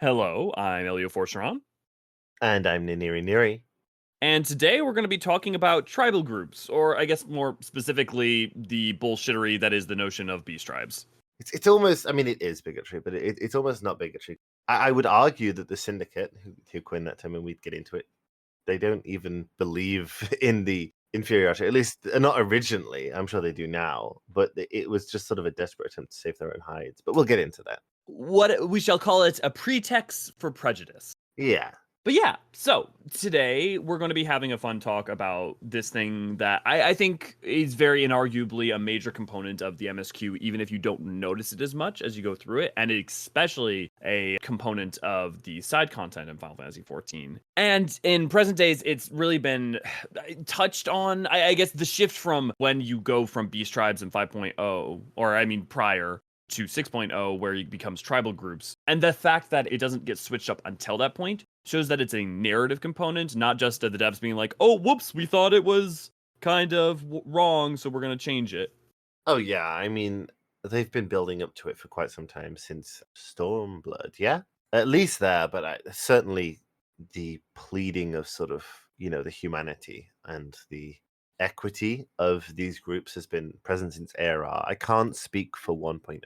Hello, I'm Elio And I'm Niniri Niri. and today we're going to be talking about tribal groups, or I guess more specifically, the bullshittery that is the notion of beast tribes. It's almost, I mean, it is bigotry, but it's almost not bigotry. I would argue that the Syndicate, who coined that term, and we'd get into it, they don't even believe in the inferiority, at least not originally. I'm sure they do now, but it was just sort of a desperate attempt to save their own hides. But we'll get into that. What we shall call it a pretext for prejudice. Yeah. But yeah, so today we're going to be having a fun talk about this thing that I think is very inarguably a major component of the MSQ, even if you don't notice it as much as you go through it, and especially a component of the side content in Final Fantasy XIV. And in present days, it's really been touched on, I guess, the shift from when you go from Beast Tribes in 5.0, or I mean prior, to 6.0 where it becomes tribal groups. And the fact that it doesn't get switched up until that point shows that it's a narrative component, not just the devs being like, oh, whoops, we thought it was kind of wrong, so we're going to change it. Oh, yeah. I mean, they've been building up to it for quite some time since Stormblood. Yeah. At least there, but certainly the pleading of sort of, the humanity and the equity of these groups has been present since era. I can't speak for 1.0.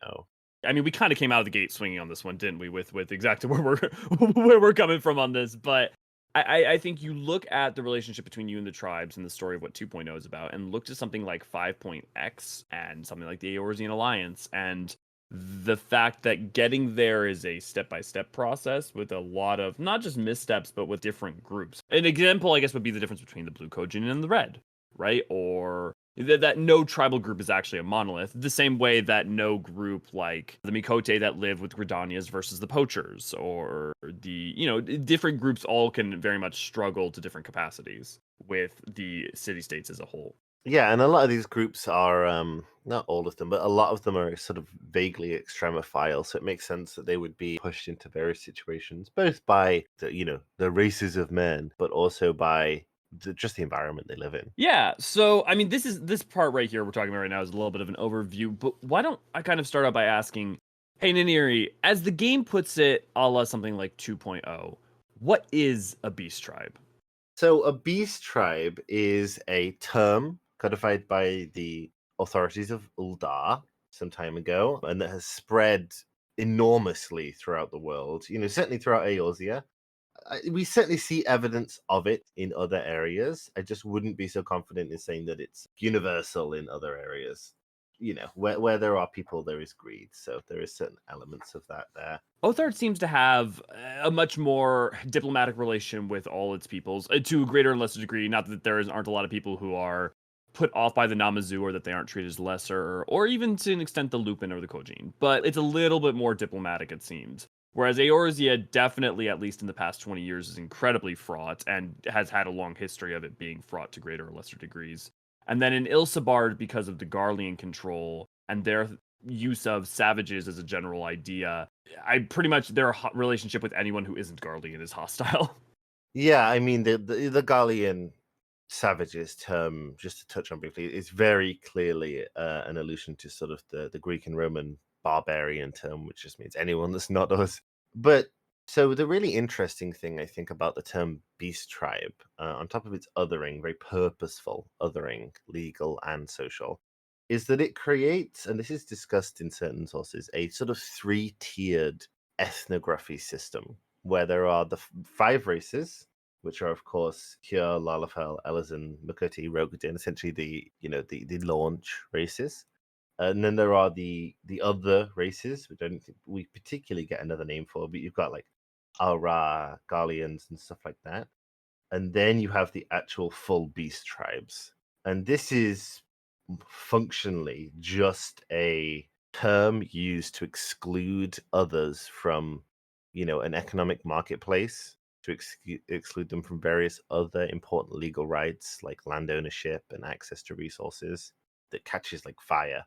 I mean, we kind of came out of the gate swinging on this one, didn't we? With exactly where we're where we're coming from on this, but I think you look at the relationship between you and the tribes and the story of what 2.0 is about, and look to something like 5.x and something like the Eorzean Alliance, and the fact that getting there is a step-by-step process with a lot of not just missteps, but with different groups. An example, I guess, would be the difference between the blue Kojin and the red, right? Or that no tribal group is actually a monolith, the same way that no group like the miqo'te that live with Gridanias versus the poachers, or the, different groups all can very much struggle to different capacities with the city-states as a whole. Yeah, and a lot of these groups are not all of them, but a lot of them are sort of vaguely extremophile. So it makes sense that they would be pushed into various situations, both by the races of men, but also by just the environment they live in. Yeah, so I mean, this part right here we're talking about right now is a little bit of an overview, but why don't I kind of start out by asking, hey Niniri, as the game puts it, a la something like 2.0, what is a beast tribe? So a beast tribe is a term codified by the authorities of Uldar some time ago, and that has spread enormously throughout the world. Certainly throughout Eorzea. We certainly see evidence of it in other areas. I just wouldn't be so confident in saying that it's universal in other areas. Where there are people, there is greed. So there is certain elements of that there. Othard seems to have a much more diplomatic relation with all its peoples, to a greater and lesser degree. Not that aren't a lot of people who are put off by the Namazu, or that they aren't treated as lesser, or even to an extent the Lupin or the Kojin. But it's a little bit more diplomatic, it seems. Whereas Eorzea, definitely, at least in the past 20 years, is incredibly fraught and has had a long history of it being fraught to greater or lesser degrees. And then in Ilsabard, because of the Garlean control and their use of savages as a general idea, I pretty much their relationship with anyone who isn't Garlean is hostile. Yeah, I mean the Gallian savages term, just to touch on briefly, is very clearly an allusion to sort of the Greek and Roman barbarian term, which just means anyone that's not us. But so the really interesting thing I think about the term beast tribe, on top of its othering, very purposeful othering, legal and social, is that it creates, and this is discussed in certain sources, a sort of three-tiered ethnography system where there are the five races, which are of course Hyur, Lalafell, Elezen, miqo'te, Rogadin, essentially the launch races. And then there are the other races, which I don't think we particularly get another name for, but you've got like Alra, Garleans, and stuff like that. And then you have the actual full beast tribes. And this is functionally just a term used to exclude others from, an economic marketplace, to exclude them from various other important legal rights like land ownership and access to resources that catches like fire.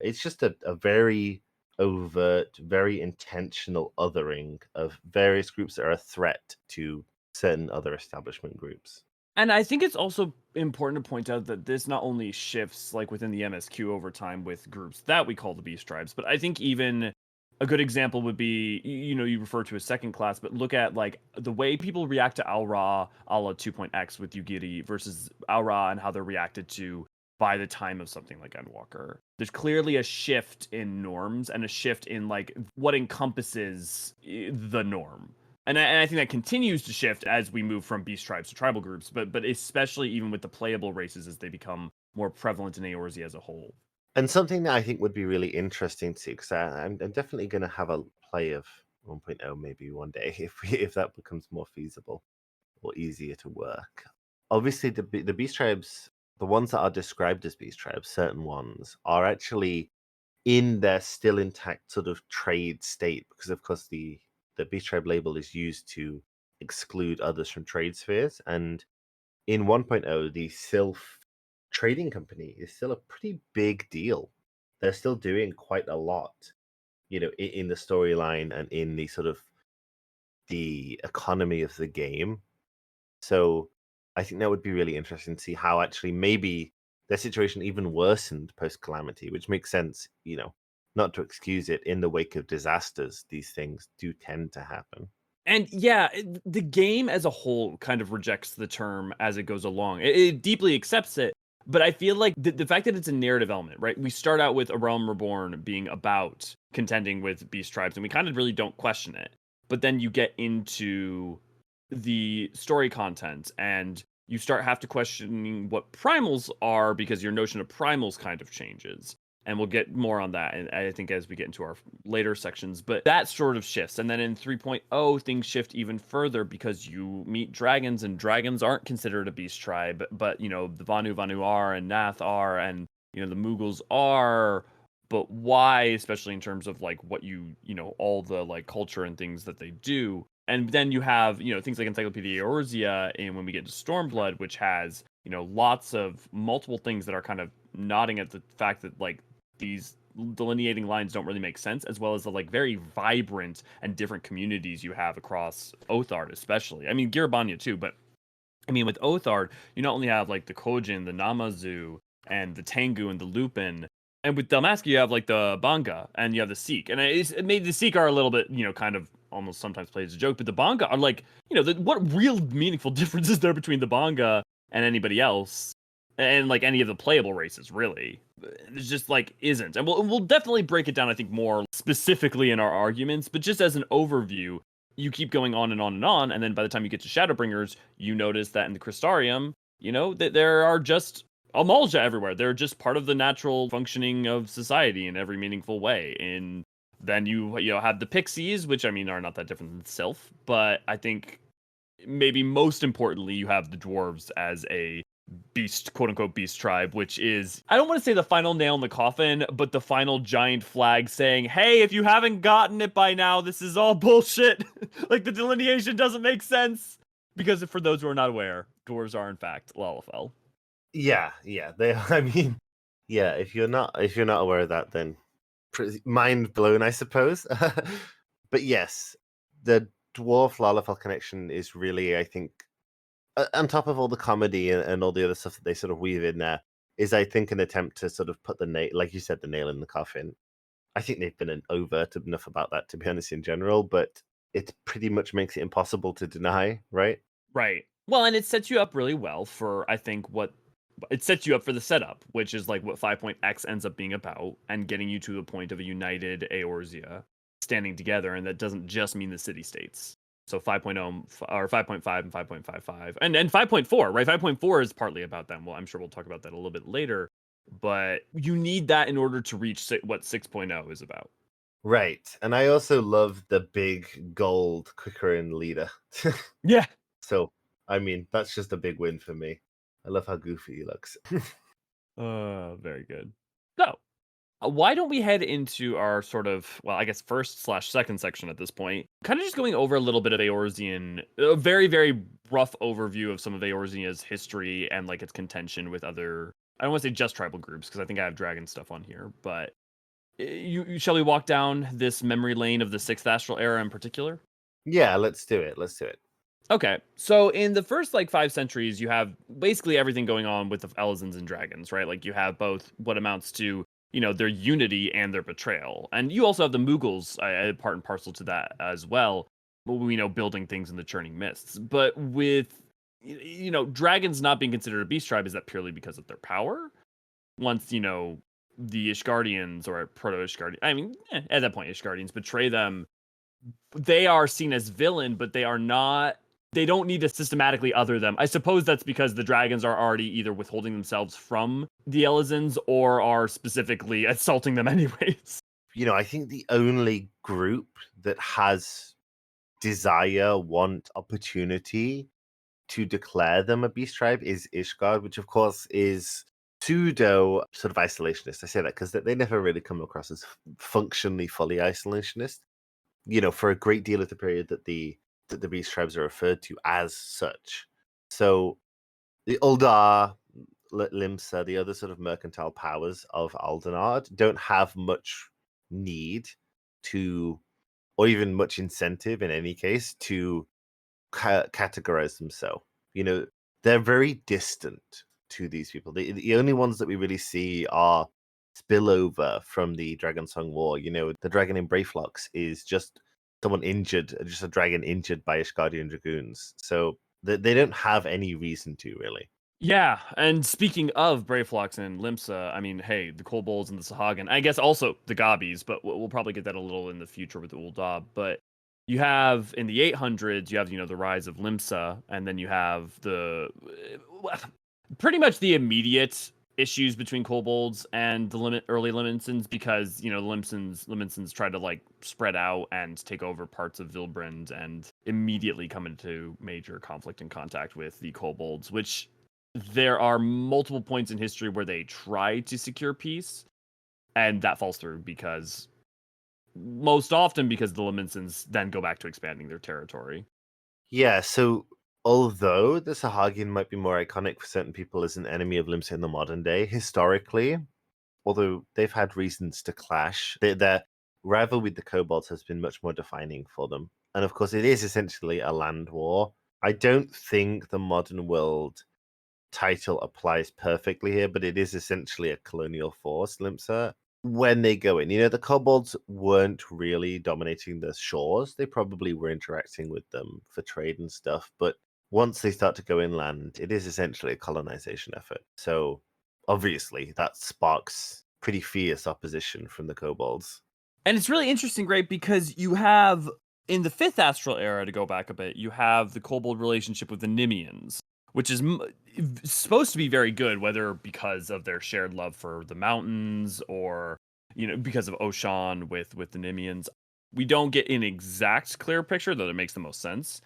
It's just a very overt, very intentional othering of various groups that are a threat to certain other establishment groups. And I think it's also important to point out that this not only shifts like within the MSQ over time with groups that we call the beast tribes, but I think even A good example would be, you refer to a second class, but look at like the way people react to Al-Ra a la 2.x with Yugiri versus Al-Ra and how they're reacted to by the time of something like Endwalker. There's clearly a shift in norms and a shift in like what encompasses the norm. And I think that continues to shift as we move from beast tribes to tribal groups, but especially even with the playable races as they become more prevalent in Eorzea as a whole. And something that I think would be really interesting to see, because I'm definitely going to have a play of 1.0 maybe one day if that becomes more feasible or easier to work. Obviously, the beast tribes, the ones that are described as beast tribes, certain ones are actually in their still intact sort of trade state, because of course the beast tribe label is used to exclude others from trade spheres, and in 1.0 the Sylph trading company is still a pretty big deal. They're still doing quite a lot, in the storyline and in the sort of the economy of the game. So I think that would be really interesting to see how actually maybe their situation even worsened post calamity, which makes sense, not to excuse it. In the wake of disasters, these things do tend to happen. And yeah, the game as a whole kind of rejects the term as it goes along. It deeply accepts it, but I feel like the fact that it's a narrative element, right? We start out with A Realm Reborn being about contending with beast tribes, and we kind of really don't question it. But then you get into the story content, and you start have to questioning what primals are because your notion of primals kind of changes. And we'll get more on that, and I think as we get into our later sections, but that sort of shifts. And then in 3.0, things shift even further because you meet dragons, and dragons aren't considered a beast tribe, but the Vanu are, and Nath are, and the Mughals are. But why, especially in terms of like what all the like culture and things that they do. And then you have things like Encyclopedia Eorzea, and when we get to Stormblood, which has lots of multiple things that are kind of nodding at the fact that like these delineating lines don't really make sense, as well as the like very vibrant and different communities you have across Oathard, especially. I mean, Girabanya too, but I mean, with Oathard, you not only have like the Kojin, the Namazu, and the Tengu and the Lupin, and with Dalmasca you have like the Banga and you have the Sikh, and it made the Sikh are a little bit kind of almost sometimes played as a joke, but the Banga are like what real meaningful difference is there between the Banga and anybody else, and like any of the playable races really? There's just like isn't, and we'll definitely break it down I think more specifically in our arguments, but just as an overview, you keep going on and on and on, and then by the time you get to Shadowbringers, you notice that in the Crystarium, that there are just Amalja everywhere. They're just part of the natural functioning of society in every meaningful way. And then you have the Pixies, which I mean are not that different than Sylph, but I think maybe most importantly, you have the dwarves as a beast, quote unquote beast tribe, which is, I don't want to say the final nail in the coffin, but the final giant flag saying, hey, if you haven't gotten it by now, this is all bullshit. Like the delineation doesn't make sense. Because for those who are not aware, dwarves are in fact Lalafell. Yeah, they. I mean, yeah. If you're not aware of that, then mind blown, I suppose. But yes, the dwarf Lalafell connection is really, I think, on top of all the comedy and all the other stuff that they sort of weave in there, is I think an attempt to sort of put the nail, like you said, the nail in the coffin. I think they've been overt enough about that, to be honest, in general, but it pretty much makes it impossible to deny, right? Right. Well, and it sets you up really well for, I think, what it sets you up for the setup, which is like what 5.x ends up being about, and getting you to the point of a united Eorzea standing together, and that doesn't just mean the city states. So 5.0 or 5.5 and 5.55 and 5.4, right? 5.4 is partly about them. Well, I'm sure we'll talk about that a little bit later, but you need that in order to reach what 6.0 is about. Right. And I also love the big gold Quickerin leader. Yeah. So, I mean, that's just a big win for me. I love how goofy he looks. Very good. So, why don't we head into our sort of, well, I guess first/second section at this point, kind of just going over a little bit of Eorzean, a very, very rough overview of some of Eorzea's history and like its contention with other, I don't want to say just tribal groups, because I think I have dragon stuff on here, but shall we walk down this memory lane of the sixth astral era in particular? Yeah, let's do it. Let's do it. Okay, so in the first like 5 centuries, you have basically everything going on with the Elizons and dragons, right? Like you have both what amounts to their unity and their betrayal. And you also have the Mughals, part and parcel to that as well. We know building things in the churning mists. But with dragons not being considered a beast tribe, is that purely because of their power? Once the Ishgardians or proto Ishgardians, I mean, at that point, Ishgardians betray them, they are seen as villain, but they are not. They don't need to systematically other them. I suppose that's because the dragons are already either withholding themselves from the Elizans or are specifically assaulting them anyways. I think the only group that has desire, want, opportunity to declare them a beast tribe is Ishgard, which of course is pseudo sort of isolationist. I say that because they never really come across as functionally fully isolationist. For a great deal of the period that the beast tribes are referred to as such. So the Uldar, Limsa, the other sort of mercantile powers of Aldenard don't have much need to, or even much incentive in any case, to categorize them so. They're very distant to these people. The only ones that we really see are spillover from the Dragon Song War. The dragon in Brayflox is just someone injured, just a dragon injured by Ishgardian dragoons. So they don't have any reason to, really. Yeah, and speaking of Brayflox and Limsa, I mean, hey, the Kobolds and the Sahagin, I guess also the Gobbies, but we'll probably get that a little in the future with the Uldab. But you have in the 800s, you have the rise of Limsa, and then you have the pretty much the immediate issues between kobolds and the early Limensons, because the Limensons tried to spread out and take over parts of Vilbrand and immediately come into major conflict and contact with the kobolds, which there are multiple points in history where they try to secure peace, and that falls through most often because the Limensons then go back to expanding their territory. Yeah, so although the Sahagin might be more iconic for certain people as an enemy of Limsa in the modern day, historically, although they've had reasons to clash, their rivalry with the kobolds has been much more defining for them. And of course, it is essentially a land war. I don't think the modern world title applies perfectly here, but it is essentially a colonial force, Limsa. When they go in, the kobolds weren't really dominating the shores. They probably were interacting with them for trade and stuff. But once they start to go inland, it is essentially a colonization effort. So obviously that sparks pretty fierce opposition from the kobolds. And it's really interesting, right? Because you have, in the 5th Astral Era, to go back a bit, you have the kobold relationship with the Nimians, which is supposed to be very good, whether because of their shared love for the mountains or, because of Oshan with the Nimians. We don't get an exact clear picture, though it makes the most sense.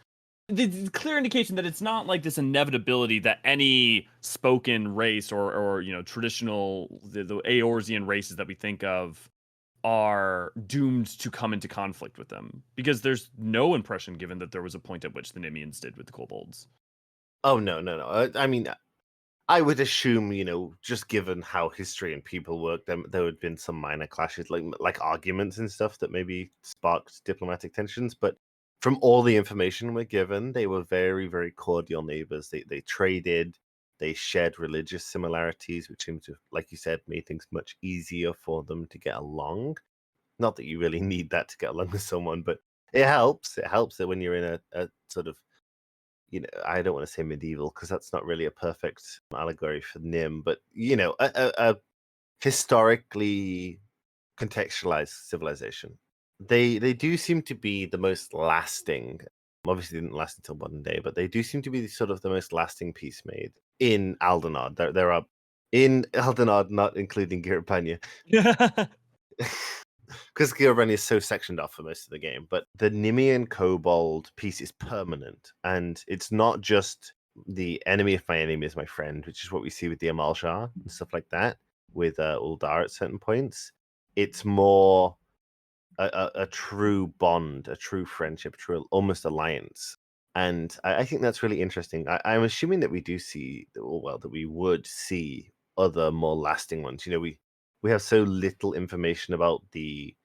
The clear indication that it's not like this inevitability that any spoken race or traditional, the Eorzean races that we think of are doomed to come into conflict with them, because there's no impression given that there was a point at which the Nimians did with the kobolds. Oh, no, no, no. I mean, I would assume, just given how history and people work, there would have been some minor clashes, like arguments and stuff that maybe sparked diplomatic tensions. But from all the information we're given, they were very, very cordial neighbors. They traded, they shared religious similarities, which seemed to, like you said, made things much easier for them to get along. Not that you really need that to get along with someone, but it helps. It helps that when you're in a sort of, I don't want to say medieval because that's not really a perfect allegory for Nim, but a historically contextualized civilization. They do seem to be the most lasting. Obviously, didn't last until modern day, but they do seem to be sort of the most lasting peace made in Aldenard. There are in Aldenard, not including Girapanya, because Gilran is so sectioned off for most of the game. But the Nimian Kobold piece is permanent, and it's not just the enemy of my enemy is my friend, which is what we see with the Amaljar and stuff like that, with Uldar at certain points. It's more a true bond, a true friendship, true almost alliance. And I think that's really interesting. I'm assuming that we do see, that we would see other more lasting ones. We have so little information about the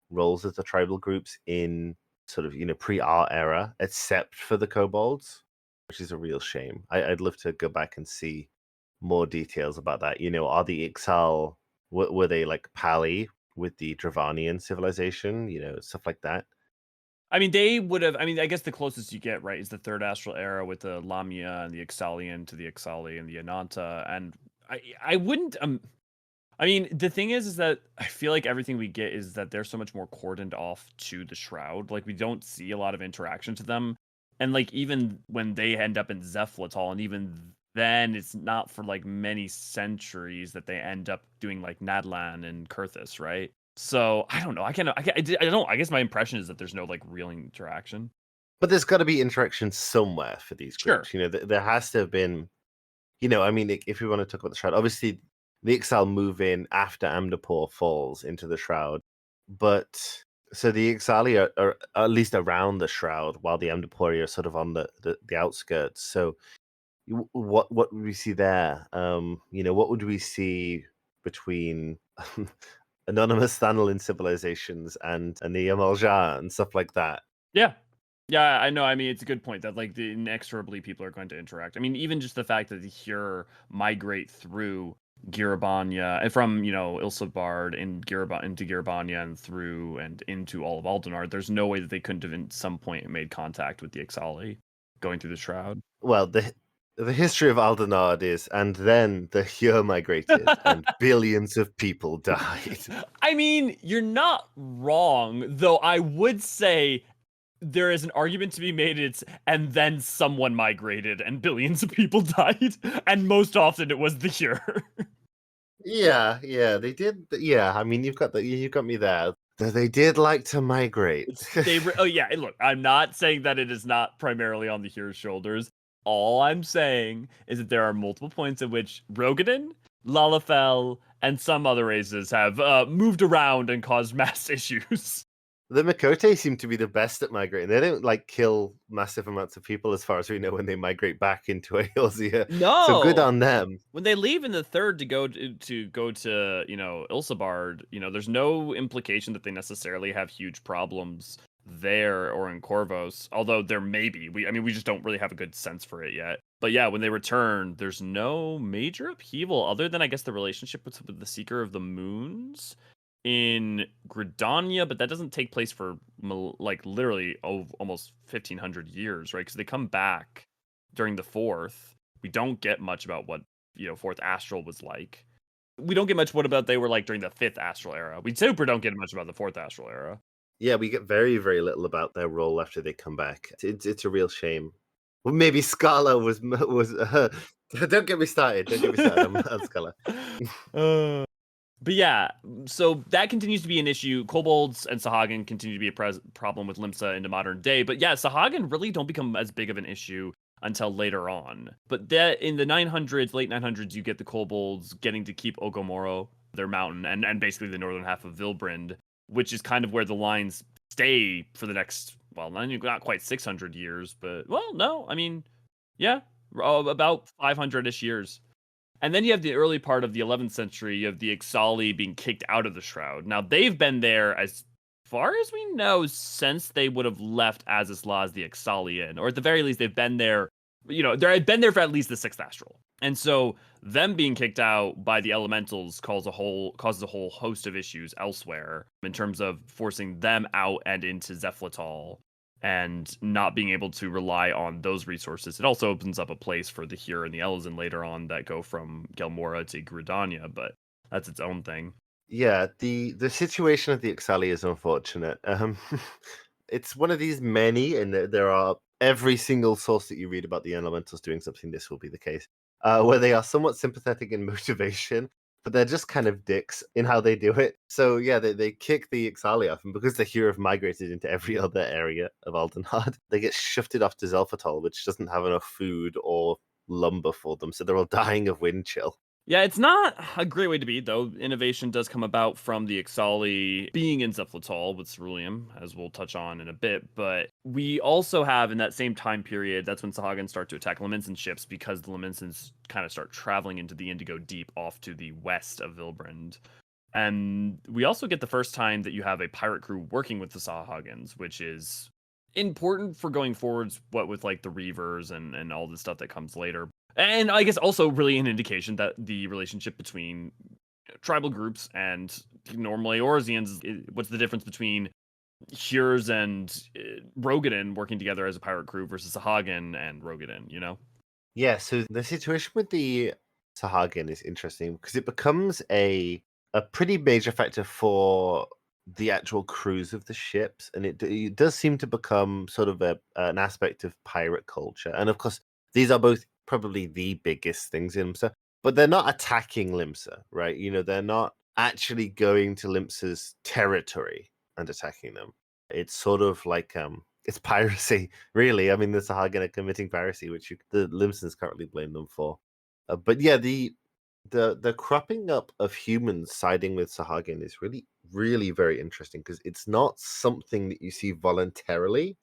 roles of the tribal groups in sort of pre-R era, except for the kobolds, which is a real shame. I'd love to go back and see more details about that. Are the Ixal Were they like pally with the Dravanian civilization? Stuff like that. I mean, they would have. I mean, I guess the closest you get, right, is the third astral era with the Lamia and the Ixalian to the Ixali and the Ananta. And I wouldn't. I mean, the thing is that I feel like everything we get is that they're so much more cordoned off to the Shroud. Like, we don't see a lot of interaction to them. And, like, even when they end up in Zephylatal, and even then, it's not for, like, many centuries that they end up doing, like, Nadlan and Kurthus, right? So, I don't know. I don't, I guess my impression is that there's no, like, real interaction. But there's got to be interaction somewhere for these Sure. groups. There has to have been. I mean, if we want to talk about the Shroud, obviously the Exile move in after Amdapor falls into the Shroud, but so the Ixali are at least around the Shroud, while the Amdapori are sort of on the outskirts. So, what would we see there? What would we see between anonymous Thanolin civilizations and the Eorzean and stuff like that? Yeah. Yeah, I know. I mean, it's a good point that, like, the inexorably people are going to interact. I mean, even just the fact that the Hyur migrate through Girabanya and from, Ilsabard in into Girabanya and through and into all of Aldenar, there's no way that they couldn't have at some point made contact with the Ixali going through the Shroud. Well, the history of Aldenard is, and then the Hyur migrated, and billions of people died. I mean, you're not wrong, though I would say there is an argument to be made, and then someone migrated and billions of people died, and most often it was the Hyur. Yeah, they did. Yeah, I mean, you got me there. They did like to migrate. Oh yeah, and look, I'm not saying that it is not primarily on the Hyur's shoulders. All I'm saying is that there are multiple points at which Rogadin, Lalafell, and some other races have moved around and caused mass issues. The miqo'te seem to be the best at migrating. They don't like kill massive amounts of people, as far as we know, when they migrate back into Eorzea. So good No, on them. when they leave in the third to go to Ilsabard, there's no implication that they necessarily have huge problems there or in Corvos, although there may be. We just don't really have a good sense for it yet. But yeah, when they return, there's no major upheaval other than, I guess, the relationship with the Seeker of the Moons in Gridania, but that doesn't take place for like literally almost 1500 years, right? Because they come back during the fourth. We don't get much about what fourth astral was like. We don't get much what about they were like during the fifth astral era. We super don't get much about the fourth astral era. Yeah, we get very, very little about their role after they come back. It's a real shame. Well, maybe Scala was. Don't get me started. Don't get me started on Scala. But yeah, so that continues to be an issue. Kobolds and Sahagin continue to be a problem with Limsa into modern day. But yeah, Sahagin really don't become as big of an issue until later on. But that in the 900s, late 900s, you get the Kobolds getting to keep Ogomoro, their mountain, and basically the northern half of Vilbrind, which is kind of where the lines stay for the next, well, not quite 600 years, but, well, no, I mean, yeah, about 500-ish years. And then you have the early part of the 11th century. You have the Ixali being kicked out of the Shroud. Now, they've been there, as far as we know, since they would have left Azizla as the Ixalian. Or at the very least, they've been there, they've been there for at least the 6th Astral. And so them being kicked out by the elementals causes a whole host of issues elsewhere in terms of forcing them out and into Zephylatal and not being able to rely on those resources. It also opens up a place for the Hyur and the Elzen later on that go from Gelmora to Gridania, but that's its own thing. Yeah, the situation of the Ixali is unfortunate. It's one of these many, and there are every single source that you read about the elementals doing something. This will be the case, where they are somewhat sympathetic in motivation, but they're just kind of dicks in how they do it. So yeah, they kick the Ixali off, and because the Hyur have migrated into every other area of Aldenhard, they get shifted off to Zelphatal, which doesn't have enough food or lumber for them, so they're all dying of wind chill. Yeah, it's not a great way to be, though. Innovation does come about from the Ixali being in Zephylatal with Ceruleum, as we'll touch on in a bit. But we also have, in that same time period, that's when Sahagin start to attack Lamincen ships because the Lamincens kind of start traveling into the Indigo Deep off to the west of Vilbrind. And we also get the first time that you have a pirate crew working with the Sahagins, which is important for going forwards, what with like the Reavers and all the stuff that comes later. And I guess also really an indication that the relationship between tribal groups, and normally Eorzeans, what's the difference between Hyrs and Rogadin working together as a pirate crew versus Sahagin and Rogadin, you know? Yeah, so the situation with the Sahagin is interesting because it becomes a pretty major factor for the actual crews of the ships, and it does seem to become sort of an aspect of pirate culture. And of course, these are both probably the biggest things in Limsa, but they're not attacking Limsa, right? They're not actually going to Limsa's territory and attacking them. It's sort of like it's piracy, really. I mean, the Sahagin are committing piracy, which the Limsons currently blame them for. But yeah, the cropping up of humans siding with Sahagin is really, really very interesting because it's not something that you see voluntarily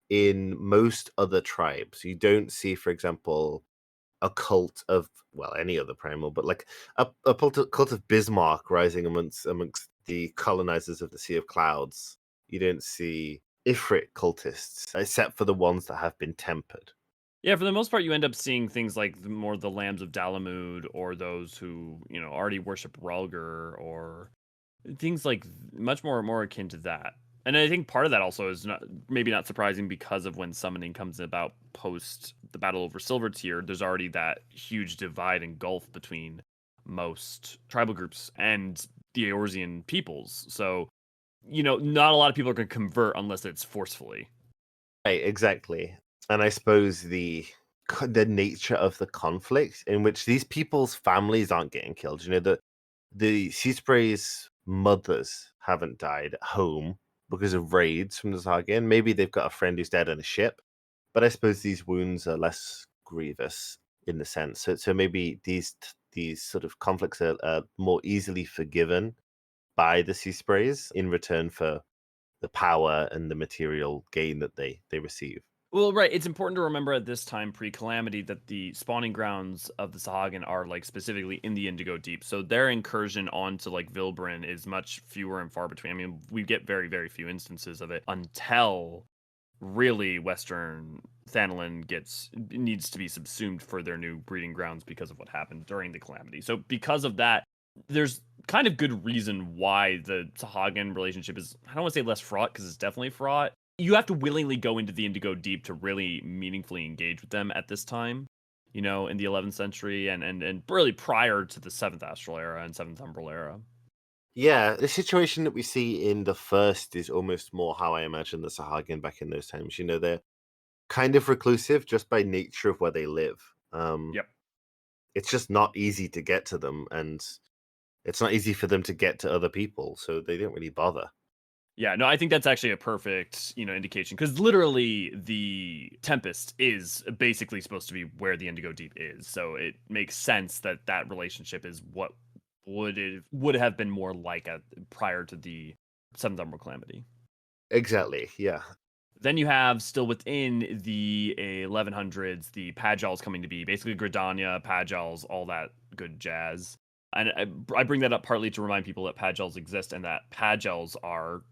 in most other tribes. You don't see, for example, a cult of any other primal, but like cult of Bismarck rising amongst the colonizers of the Sea of Clouds. You don't see Ifrit cultists, except for the ones that have been tempered. Yeah, for the most part, you end up seeing things like more the Lambs of Dalamud, or those who already worship Relgar, or things like much more akin to that. And I think part of that also is maybe not surprising because of when summoning comes about post the battle over Silver Tier. There's already that huge divide and gulf between most tribal groups and the Eorzean peoples. So not a lot of people are going to convert unless it's forcefully. Right, exactly. And I suppose the nature of the conflict in which these people's families aren't getting killed. The Sea Spray's mothers haven't died at home because of raids from the Zargan. Maybe they've got a friend who's dead on a ship, but I suppose these wounds are less grievous in the sense. So maybe these sort of conflicts are more easily forgiven by the Sea Sprays in return for the power and the material gain that they receive. Well, right. It's important to remember at this time, pre-calamity, that the spawning grounds of the Sahagin are like specifically in the Indigo Deep. So their incursion onto like Vilbrin is much fewer and far between. I mean, we get very, very few instances of it until really Western Thanalin needs to be subsumed for their new breeding grounds because of what happened during the calamity. So because of that, there's kind of good reason why the Sahagin relationship is, I don't want to say less fraught, because it's definitely fraught. You have to willingly go into the Indigo Deep to really meaningfully engage with them at this time, in the 11th century and really prior to the 7th Astral Era and 7th Umbral Era. Yeah, the situation that we see in the first is almost more how I imagine the Sahagin back in those times. They're kind of reclusive just by nature of where they live. Yep. It's just not easy to get to them, and it's not easy for them to get to other people, so they don't really bother. Yeah, no, I think that's actually a perfect, indication, because literally the Tempest is basically supposed to be where the Indigo Deep is. So it makes sense that that relationship is what would have been more like prior to the Seventh Umbral Calamity. Exactly, yeah. Then you have still within the 1100s the Pagels coming to be, basically Gridania, Pagels, all that good jazz. And I bring that up partly to remind people that Pagels exist and that Pagels are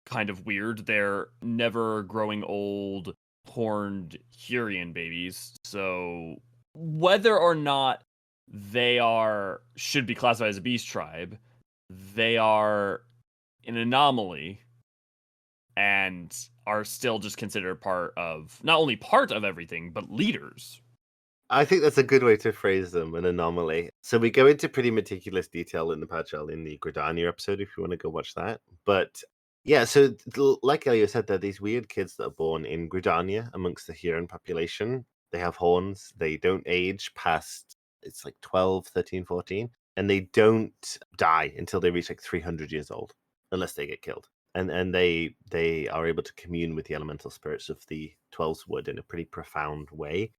kind of weird. They're never growing old, horned Hurrian babies. So whether or not should be classified as a beast tribe, they are an anomaly and are still just considered not only part of everything, but leaders. I think that's a good way to phrase them, an anomaly. So we go into pretty meticulous detail in the Pachel in the Gridania episode if you want to go watch that. But yeah, so like Elio said, there are these weird kids that are born in Gridania amongst the Huron population. They have horns, they don't age past, it's like 12, 13, 14, and they don't die until they reach like 300 years old, unless they get killed. And they are able to commune with the elemental spirits of the 12's wood in a pretty profound way.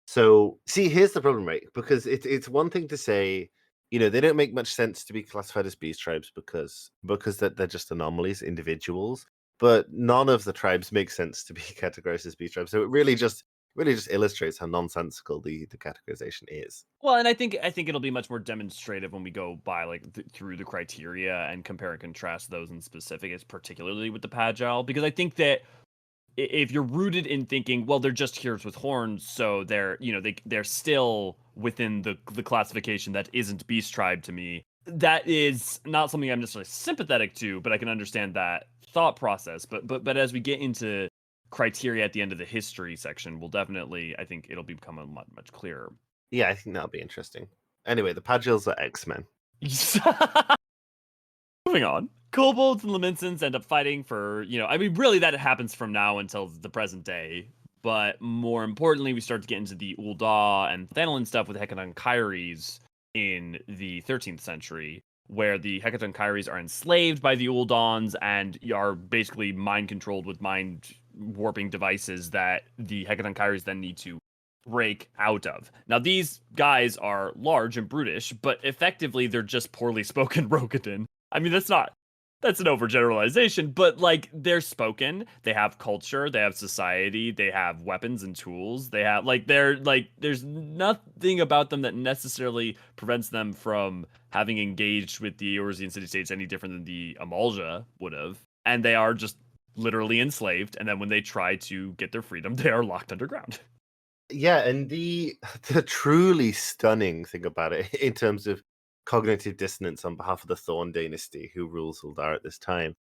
So, see, here's the problem, right? Because it's one thing to say, they don't make much sense to be classified as beast tribes because they're just anomalies, individuals. But none of the tribes make sense to be categorized as beast tribes. So it really just illustrates how nonsensical the categorization is. Well, and I think it'll be much more demonstrative when we go by like through the criteria and compare and contrast those in specific, as particularly with the Pagel, because I think that if you're rooted in thinking, well, they're just heroes with horns, so they're still within the classification that isn't beast tribe to me. that is not something I'm necessarily sympathetic to, but I can understand that thought process. But as we get into criteria at the end of the history section, we'll definitely, I think it'll become a much clearer. Yeah, I think that'll be interesting. Anyway, the Pagils are X-Men. Moving on. Kobolds and Laminsons end up fighting for, I mean, really that happens from now until the present day. But more importantly, we start to get into the Ul'dah and Hydaelyn stuff with Hecaton Kyries in the 13th century, where the Hecaton Kyries are enslaved by the Uldans and are basically mind controlled with mind warping devices that the Hecaton Kyries then need to break out of. Now, these guys are large and brutish, but effectively they're just poorly spoken Rokugan. I mean, that's an overgeneralization, but like they're spoken, they have culture, they have society, they have weapons and tools, they have there's nothing about them that necessarily prevents them from having engaged with the Eorzean city-states any different than the Amalja would have. And they are just literally enslaved, and then when they try to get their freedom, they are locked underground. Yeah, and the truly stunning thing about it in terms of cognitive dissonance on behalf of the Thorn dynasty, who rules Uldar at this time,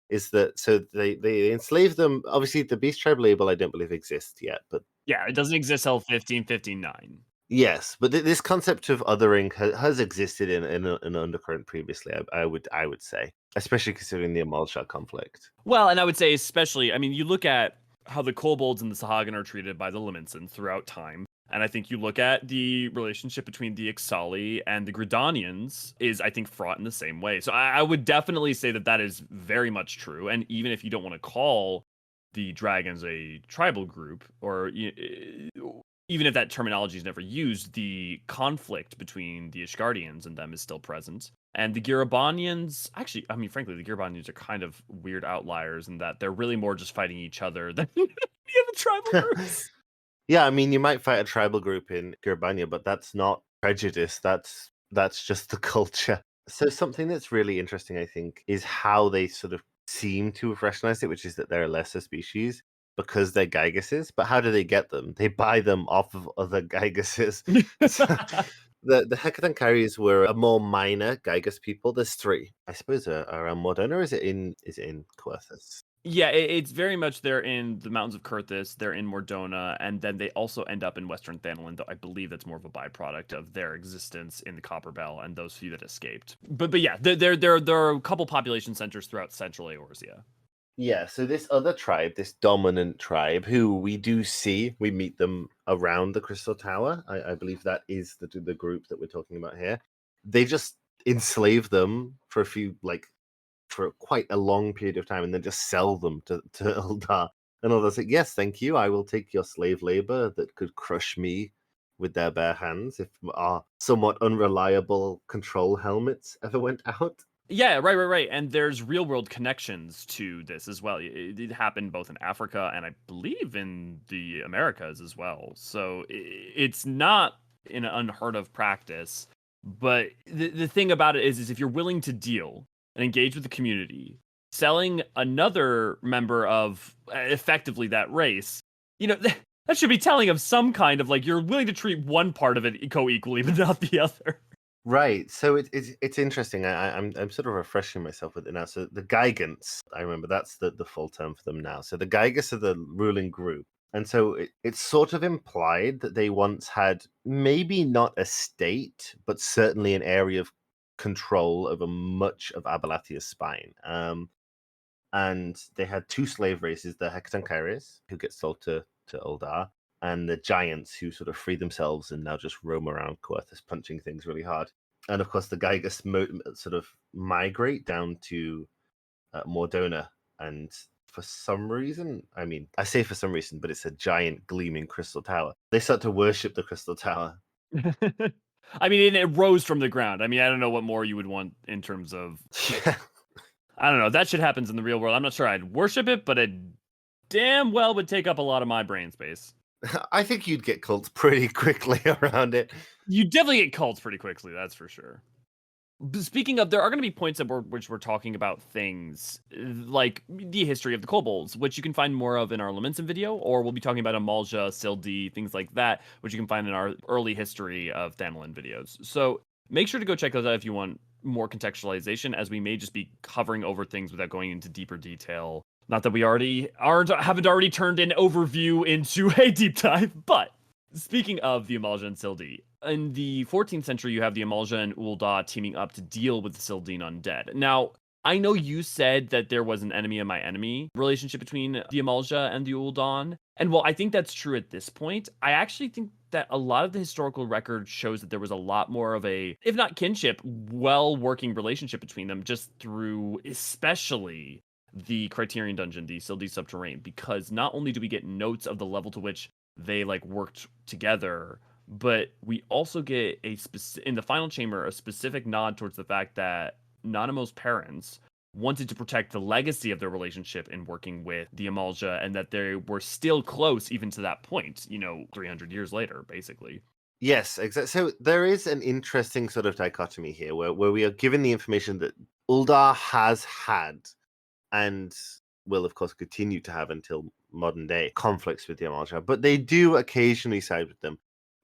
is that so they enslave them. Obviously, the Beast Tribe label I don't believe exists yet, but Yeah, it doesn't exist till 1559. yes, but this concept of othering has existed in an undercurrent previously. I would say, especially considering the Amalshah conflict. Well, and I would say especially, I mean, you look at how the kobolds and the Sahagin are treated by the Laminsons throughout time. And I think you look at the relationship between the Ixali and the Gridanians is, I think, fraught in the same way. So I would definitely say that that is very much true. And even if you don't want to call the dragons a tribal group, or even if that terminology is never used, the conflict between the Ishgardians and them is still present. And the Girabanians, actually, I mean, frankly, the Girabanians are kind of weird outliers in that they're really more just fighting each other than any of the tribal groups. Yeah, I mean, you might fight a tribal group in Gurabania, but that's not prejudice. That's just the culture. So something that's really interesting, I think, is how they sort of seem to have rationalized it, which is that they're a lesser species because they're Gygases. But how do they get them? They buy them off of other Gygases. So the Hecaton carriers were a more minor Gygas people. There's three, I suppose, around Modena. Or is it in Coerthas? Yeah, it's very much they're in the mountains of Kurthus, they're in Mordona, and then they also end up in Western Thanalin, though I believe that's more of a byproduct of their existence in the Copper Bell and those few that escaped. But yeah, there are a couple population centers throughout central Eorzea. Yeah, so this other tribe, this dominant tribe, who we do see, we meet them around the Crystal Tower. I believe that is the group that we're talking about here. They just enslave them for a few, like, for quite a long period of time, and then just sell them to Eldar. And Eldar's like, yes, thank you. I will take your slave labor that could crush me with their bare hands if our somewhat unreliable control helmets ever went out. Yeah, right. And there's real world connections to this as well. It happened both in Africa and I believe in the Americas as well. So it's not an unheard of practice. But the thing about it is if you're willing to deal and engage with the community, selling another member of effectively that race, that should be telling of some kind of like you're willing to treat one part of it co-equally, but not the other. Right. So it's interesting. I'm sort of refreshing myself with it now. So the Gigants, I remember that's the full term for them now. So the Gigas are the ruling group. And so it's sort of implied that they once had maybe not a state, but certainly an area of control over much of Abalathia's spine. And they had two slave races, the Hecatonkairis, who get sold to Uldar, and the giants who sort of free themselves and now just roam around Coerthas punching things really hard. And of course, the Gygas sort of migrate down to Mordona. And for some reason, I mean, I say for some reason, but it's a giant gleaming crystal tower. They start to worship the crystal tower. I mean, it rose from the ground. I mean, I don't know what more you would want in terms of. Yeah. I don't know. That shit happens in the real world. I'm not sure I'd worship it, but it damn well would take up a lot of my brain space. I think you'd get cults pretty quickly around it. You definitely get cults pretty quickly, that's for sure. Speaking of, there are going to be points which we're talking about things like the history of the kobolds, which you can find more of in our Lamensin video, or we'll be talking about Amalja, Sildi, things like that, which you can find in our early history of Thanalin videos. So make sure to go check those out if you want more contextualization, as we may just be covering over things without going into deeper detail. Not that we haven't already turned an overview into a deep dive, but speaking of the Amalja and Sildi, in the 14th century, you have the Amalja and Ul'dah teaming up to deal with the Sildine undead. Now, I know you said that there was an enemy of my enemy relationship between the Amalja and the Ul'dah, and while I think that's true at this point, I actually think that a lot of the historical record shows that there was a lot more of a, if not kinship, well-working relationship between them, just through especially the Criterion Dungeon, the Sildi Subterrane, because not only do we get notes of the level to which they like worked together, but we also get in the final chamber a specific nod towards the fact that Nanamo's parents wanted to protect the legacy of their relationship in working with the Amalja, and that they were still close even to that point, 300 years later, basically. Yes, exactly. So there is an interesting sort of dichotomy here where we are given the information that Ul'dah has had and will, of course, continue to have until modern day conflicts with the Amalja, but they do occasionally side with them.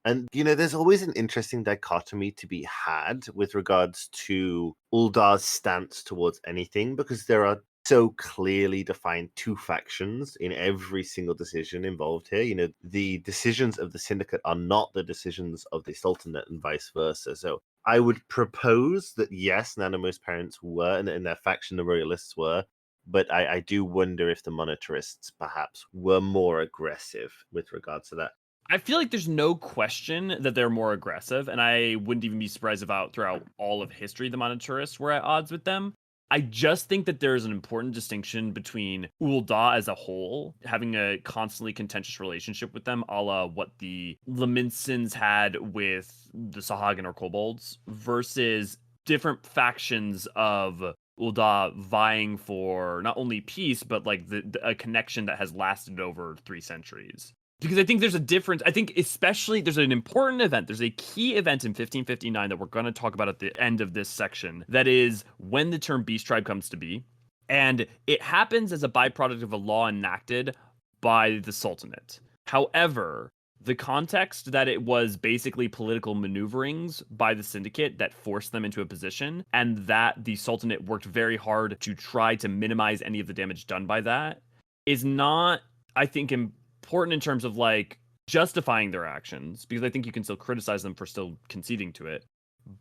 And, there's always an interesting dichotomy to be had with regards to Uldah's stance towards anything, because there are so clearly defined two factions in every single decision involved here. The decisions of the syndicate are not the decisions of the Sultanate and vice versa. So I would propose that, yes, Nanamo's parents were, and their faction, the Royalists, were, but I do wonder if the monetarists perhaps were more aggressive with regards to that. I feel like there's no question that they're more aggressive, and I wouldn't even be surprised if throughout all of history the monetarists were at odds with them. I just think that there's an important distinction between Ul'dah as a whole, having a constantly contentious relationship with them, a la what the Laminsons had with the Sahagin or Kobolds, versus different factions of Ul'dah vying for not only peace, but like a connection that has lasted over 3 centuries. Because I think there's a difference. I think especially there's an important event. There's a key event in 1559 that we're going to talk about at the end of this section. That is when the term Beast Tribe comes to be. And it happens as a byproduct of a law enacted by the Sultanate. However, the context that it was basically political maneuverings by the syndicate that forced them into a position, and that the Sultanate worked very hard to try to minimize any of the damage done by that, is not, I think, important in terms of like justifying their actions, because I think you can still criticize them for still conceding to it,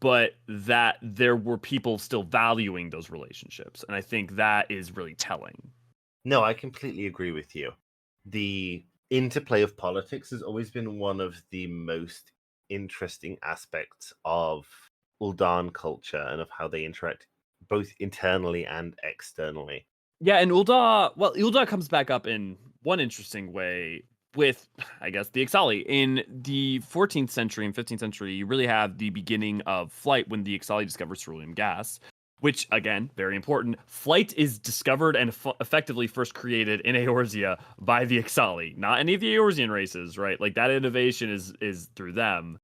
but that there were people still valuing those relationships. And I think that is really telling. No, I completely agree with you. The interplay of politics has always been one of the most interesting aspects of Ul'dah culture and of how they interact both internally and externally. Yeah, and Ul'dah comes back up in one interesting way with, I guess, the Ixali. In the 14th century and 15th century, you really have the beginning of flight when the Ixali discover cerulean gas, which, again, very important. Flight is discovered and effectively first created in Eorzea by the Ixali, not any of the Eorzean races, right? Like, that innovation is through them.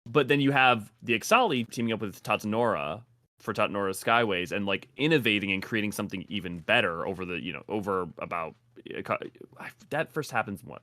But then you have the Ixali teaming up with Tatanora for Tatanora's Skyways and like innovating and creating something even better over about that first happens in what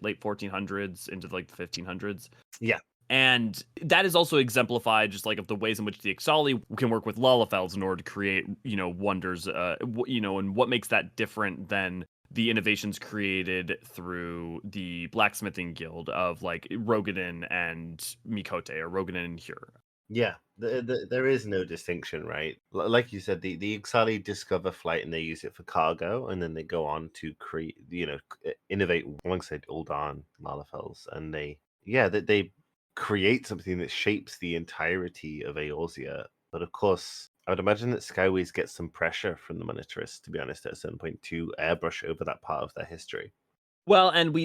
late 1400s into like the 1500s. Yeah. And that is also exemplified just like of the ways in which the Ixali can work with Lalafels in order to create, wonders, and what makes that different than the innovations created through the blacksmithing guild of like Rogadin and miqo'te, or Rogadin and Hyur. Yeah, there is no distinction, right? Like you said, the Ixali discover flight and they use it for cargo, and then they go on to create, innovate alongside Ul'dah and Lalafels, and they create something that shapes the entirety of Eorzea. But of course, I would imagine that Skyways get some pressure from the monetarists, to be honest, at a certain point to airbrush over that part of their history. Well, and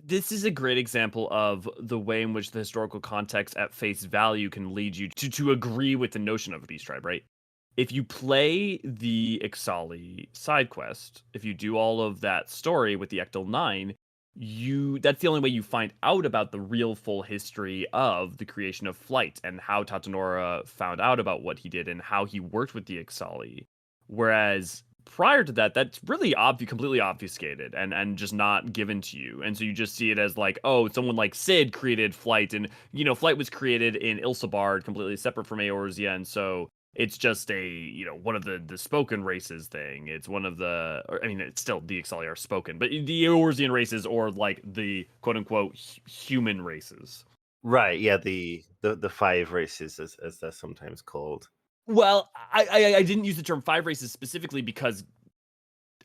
this is a great example of the way in which the historical context at face value can lead you to agree with the notion of a beast tribe, right? If you play the Ixali side quest, if you do all of that story with the Ectil 9, that's the only way you find out about the real full history of the creation of flight and how Tatanora found out about what he did and how he worked with the Ixali. Whereas prior to that, that's really completely obfuscated and just not given to you. And so you just see it as like, oh, someone like Sid created flight, and flight was created in Ilsabard, completely separate from Eorzea, and so It's just one of the spoken races thing. It's one of the, or, I mean, it's still the Ixali are spoken, but the Eorzean races, or like the quote unquote human races. Right, yeah, the 5 races as they're sometimes called. Well, I didn't use the term 5 races specifically because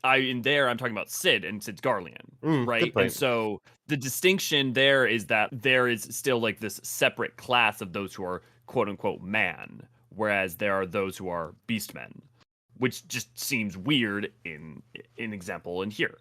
I'm talking about Sid and Sid's Garlean, Good right? And point. so the distinction there is that there is still like this separate class of those who are quote unquote man, whereas there are those who are beastmen, which just seems weird in example in here.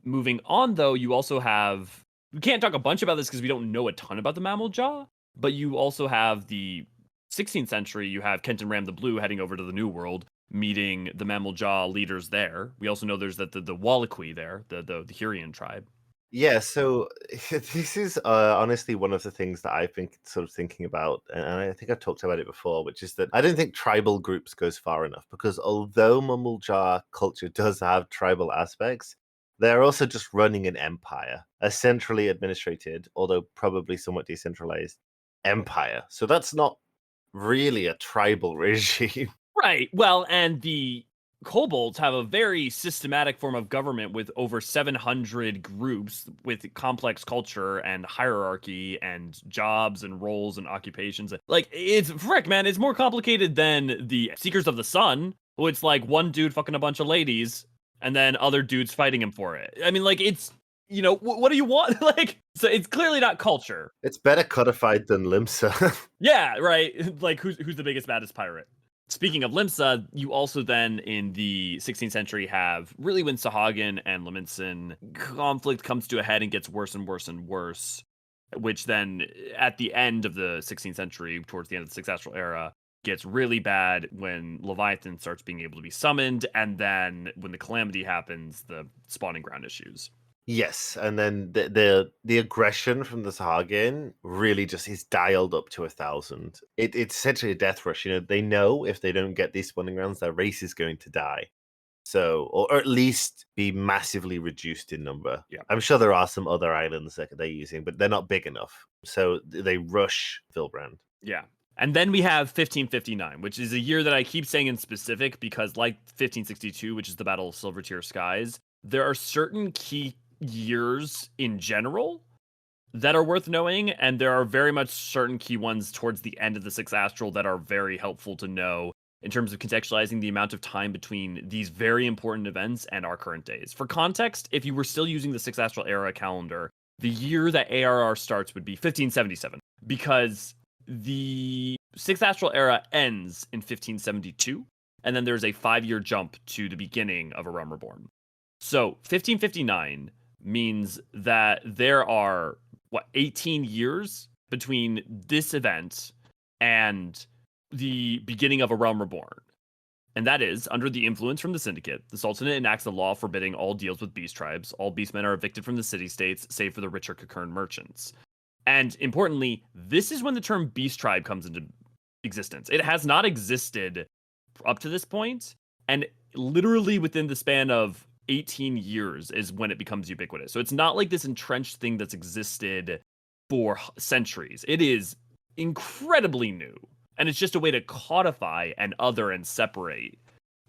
Moving on though, you also have, we can't talk a bunch about this because we don't know a ton about the mammal jaw, but you also have the 16th century, you have Kenton Ram the Blue heading over to the New World, meeting the mammal jaw leaders there. We also know there's the Wallachui there, the Hurrian tribe. Yeah, so this is honestly one of the things that I've been sort of thinking about, and I think I've talked about it before, which is that I don't think tribal groups goes far enough because although Mumblejaw culture does have tribal aspects, they're also just running an empire, a centrally administrated, although probably somewhat decentralized empire. So that's not really a tribal regime. Right. Well, and the kobolds have a very systematic form of government with over 700 groups with complex culture and hierarchy and jobs and roles and occupations. Like, it's frick, man, it's more complicated than the Seekers of the Sun, who it's like one dude fucking a bunch of ladies and then other dudes fighting him for it. I mean, like, it's, what do you want? Like, so it's clearly not culture. It's better codified than Limsa. Yeah, right. Like, who's the biggest, baddest pirate? Speaking of Limsa, you also then in the 16th century have really when Sahagin and Leminson conflict comes to a head and gets worse and worse and worse, which then at the end of the 16th century, towards the end of the Sixth Astral Era, gets really bad when Leviathan starts being able to be summoned, and then when the calamity happens, the spawning ground issues. Yes, and then the aggression from the Sahagin really just is dialed up to 1,000. It's essentially a death rush. They know if they don't get these spawning grounds, their race is going to die. So, or at least be massively reduced in number. Yeah. I'm sure there are some other islands that they're using, but they're not big enough. So they rush Filbrand. Yeah. And then we have 1559, which is a year that I keep saying in specific because, like 1562, which is the Battle of Silvertear Skies, there are certain key years in general that are worth knowing, and there are very much certain key ones towards the end of the Sixth Astral that are very helpful to know in terms of contextualizing the amount of time between these very important events and our current days. For context, if you were still using the Sixth Astral Era calendar, the year that ARR starts would be 1577, because the Sixth Astral Era ends in 1572, and then there's a 5-year jump to the beginning of A Realm Reborn. So 1559 means that there are 18 years between this event and the beginning of A Realm Reborn. And that is, under the influence from the Syndicate, the Sultanate enacts a law forbidding all deals with beast tribes. All beastmen are evicted from the city-states, save for the richer Kakern merchants. And importantly, this is when the term beast tribe comes into existence. It has not existed up to this point, and literally within the span of 18 years is when it becomes ubiquitous. So it's not like this entrenched thing that's existed for centuries. It is incredibly new. And it's just a way to codify and other and separate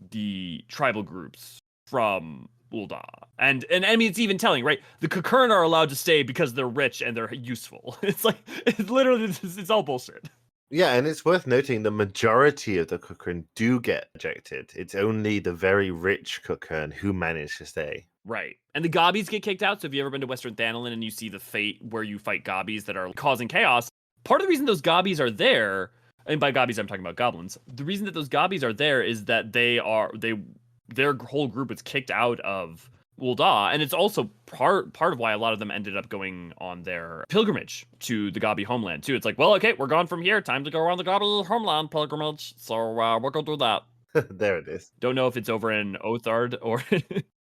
the tribal groups from Ul'dah. And I mean, it's even telling, right? The Kakern are allowed to stay because they're rich and they're useful. It's like, it's literally, it's all bullshit. Yeah, and it's worth noting the majority of the Kakern do get ejected. It's only the very rich Kakern who manage to stay. Right. And the Gobbies get kicked out. So if you ever been to Western Thanalin and you see the fate where you fight Gobbies that are causing chaos, part of the reason those Gobbies are there, and by Gobbies I'm talking about goblins, the reason that those Gobbies are there is that their whole group is kicked out of Ul'dah, and it's also part of why a lot of them ended up going on their pilgrimage to the Gobby homeland too. It's like, well, okay, we're gone from here. Time to go around the Gobby homeland pilgrimage. So we'll go do that. There it is. Don't know if it's over in Othard or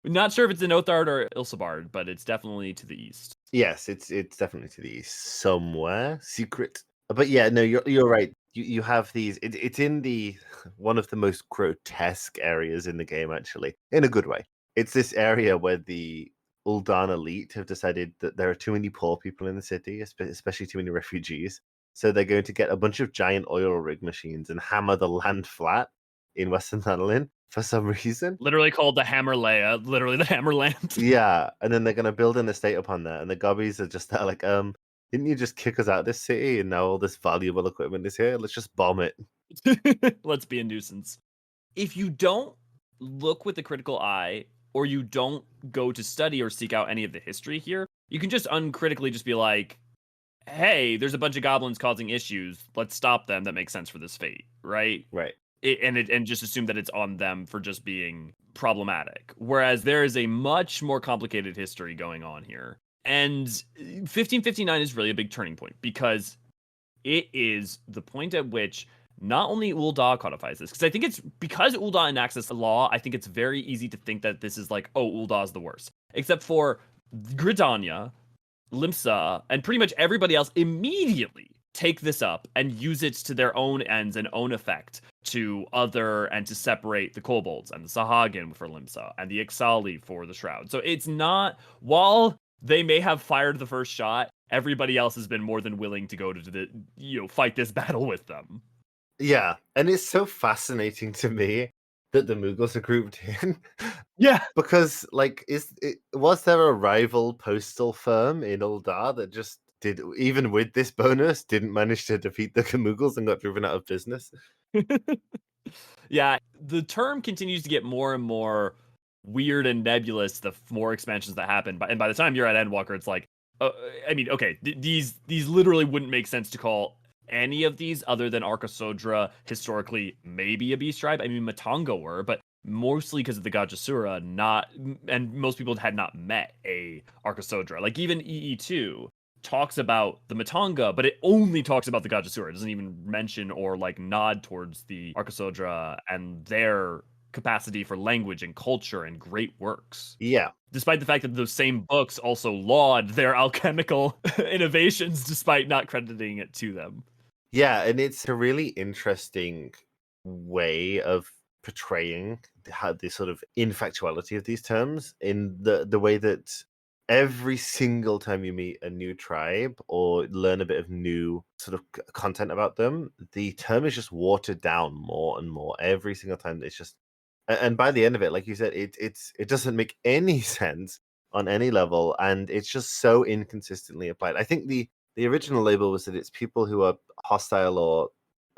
not sure if it's in Othard or Ilsabard, but it's definitely to the east. Yes, it's definitely to the east somewhere, secret. But yeah, no, you're right. You have these. It's in the one of the most grotesque areas in the game, actually, in a good way. It's this area where the Ul'dah elite have decided that there are too many poor people in the city, especially too many refugees. So they're going to get a bunch of giant oil rig machines and hammer the land flat in Western Hydaelyn for some reason. Literally called the Hammerlea, literally the Hammerland. Yeah, and then they're going to build an estate upon that. And the gobbies are just there like, didn't you just kick us out of this city? And now all this valuable equipment is here. Let's just bomb it. Let's be a nuisance. If you don't look with the critical eye, or you don't go to study or seek out any of the history here, you can just uncritically just be like, hey, there's a bunch of goblins causing issues. Let's stop them. That makes sense for this fate, right? Right. And just assume that it's on them for just being problematic. Whereas there is a much more complicated history going on here. And 1559 is really a big turning point because it is the point at which not only Ul'dah codifies this, because I think it's because Ul'dah enacts the law, I think it's very easy to think that this is like, oh, Uldah's the worst. Except for Gridania, Limsa, and pretty much everybody else immediately take this up and use it to their own ends and own effect to other and to separate the kobolds and the Sahagin for Limsa and the Ixali for the Shroud. So it's not, while they may have fired the first shot, everybody else has been more than willing to go to the, fight this battle with them. Yeah, and it's so fascinating to me that the Mughals are grouped in. Yeah. Because, like, was there a rival postal firm in Ul'dah that just did, even with this bonus, didn't manage to defeat the Mughals and got driven out of business? Yeah, the term continues to get more and more weird and nebulous the more expansions that happen. And by the time you're at Endwalker, it's like, I mean, okay, these literally wouldn't make sense to call any of these other than Arkasodra historically maybe a beast tribe. I mean, Matonga were, but mostly because of the Gajasura, and most people had not met a Arkasodra. Like even EE2 talks about the Matonga, but it only talks about the Gajasura. It doesn't even mention or like nod towards the Arkasodra and their capacity for language and culture and great works. Yeah. Despite the fact that those same books also laud their alchemical innovations despite not crediting it to them. Yeah, and it's a really interesting way of portraying how the sort of infactuality of these terms in the way that every single time you meet a new tribe or learn a bit of new sort of content about them, the term is just watered down more and more every single time. It's just, and by the end of it, like you said, it doesn't make any sense on any level, and it's just so inconsistently applied. I think the original label was that it's people who are hostile or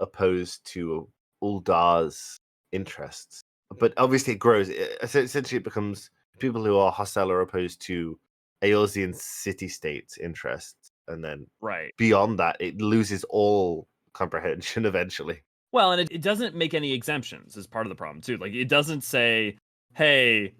opposed to Uldah's interests, but obviously it grows. Essentially, it becomes people who are hostile or opposed to Eorzean city-states' interests, and then Right. beyond that, it loses all comprehension eventually. Well, and it doesn't make any exemptions is part of the problem too. Like it doesn't say, hey,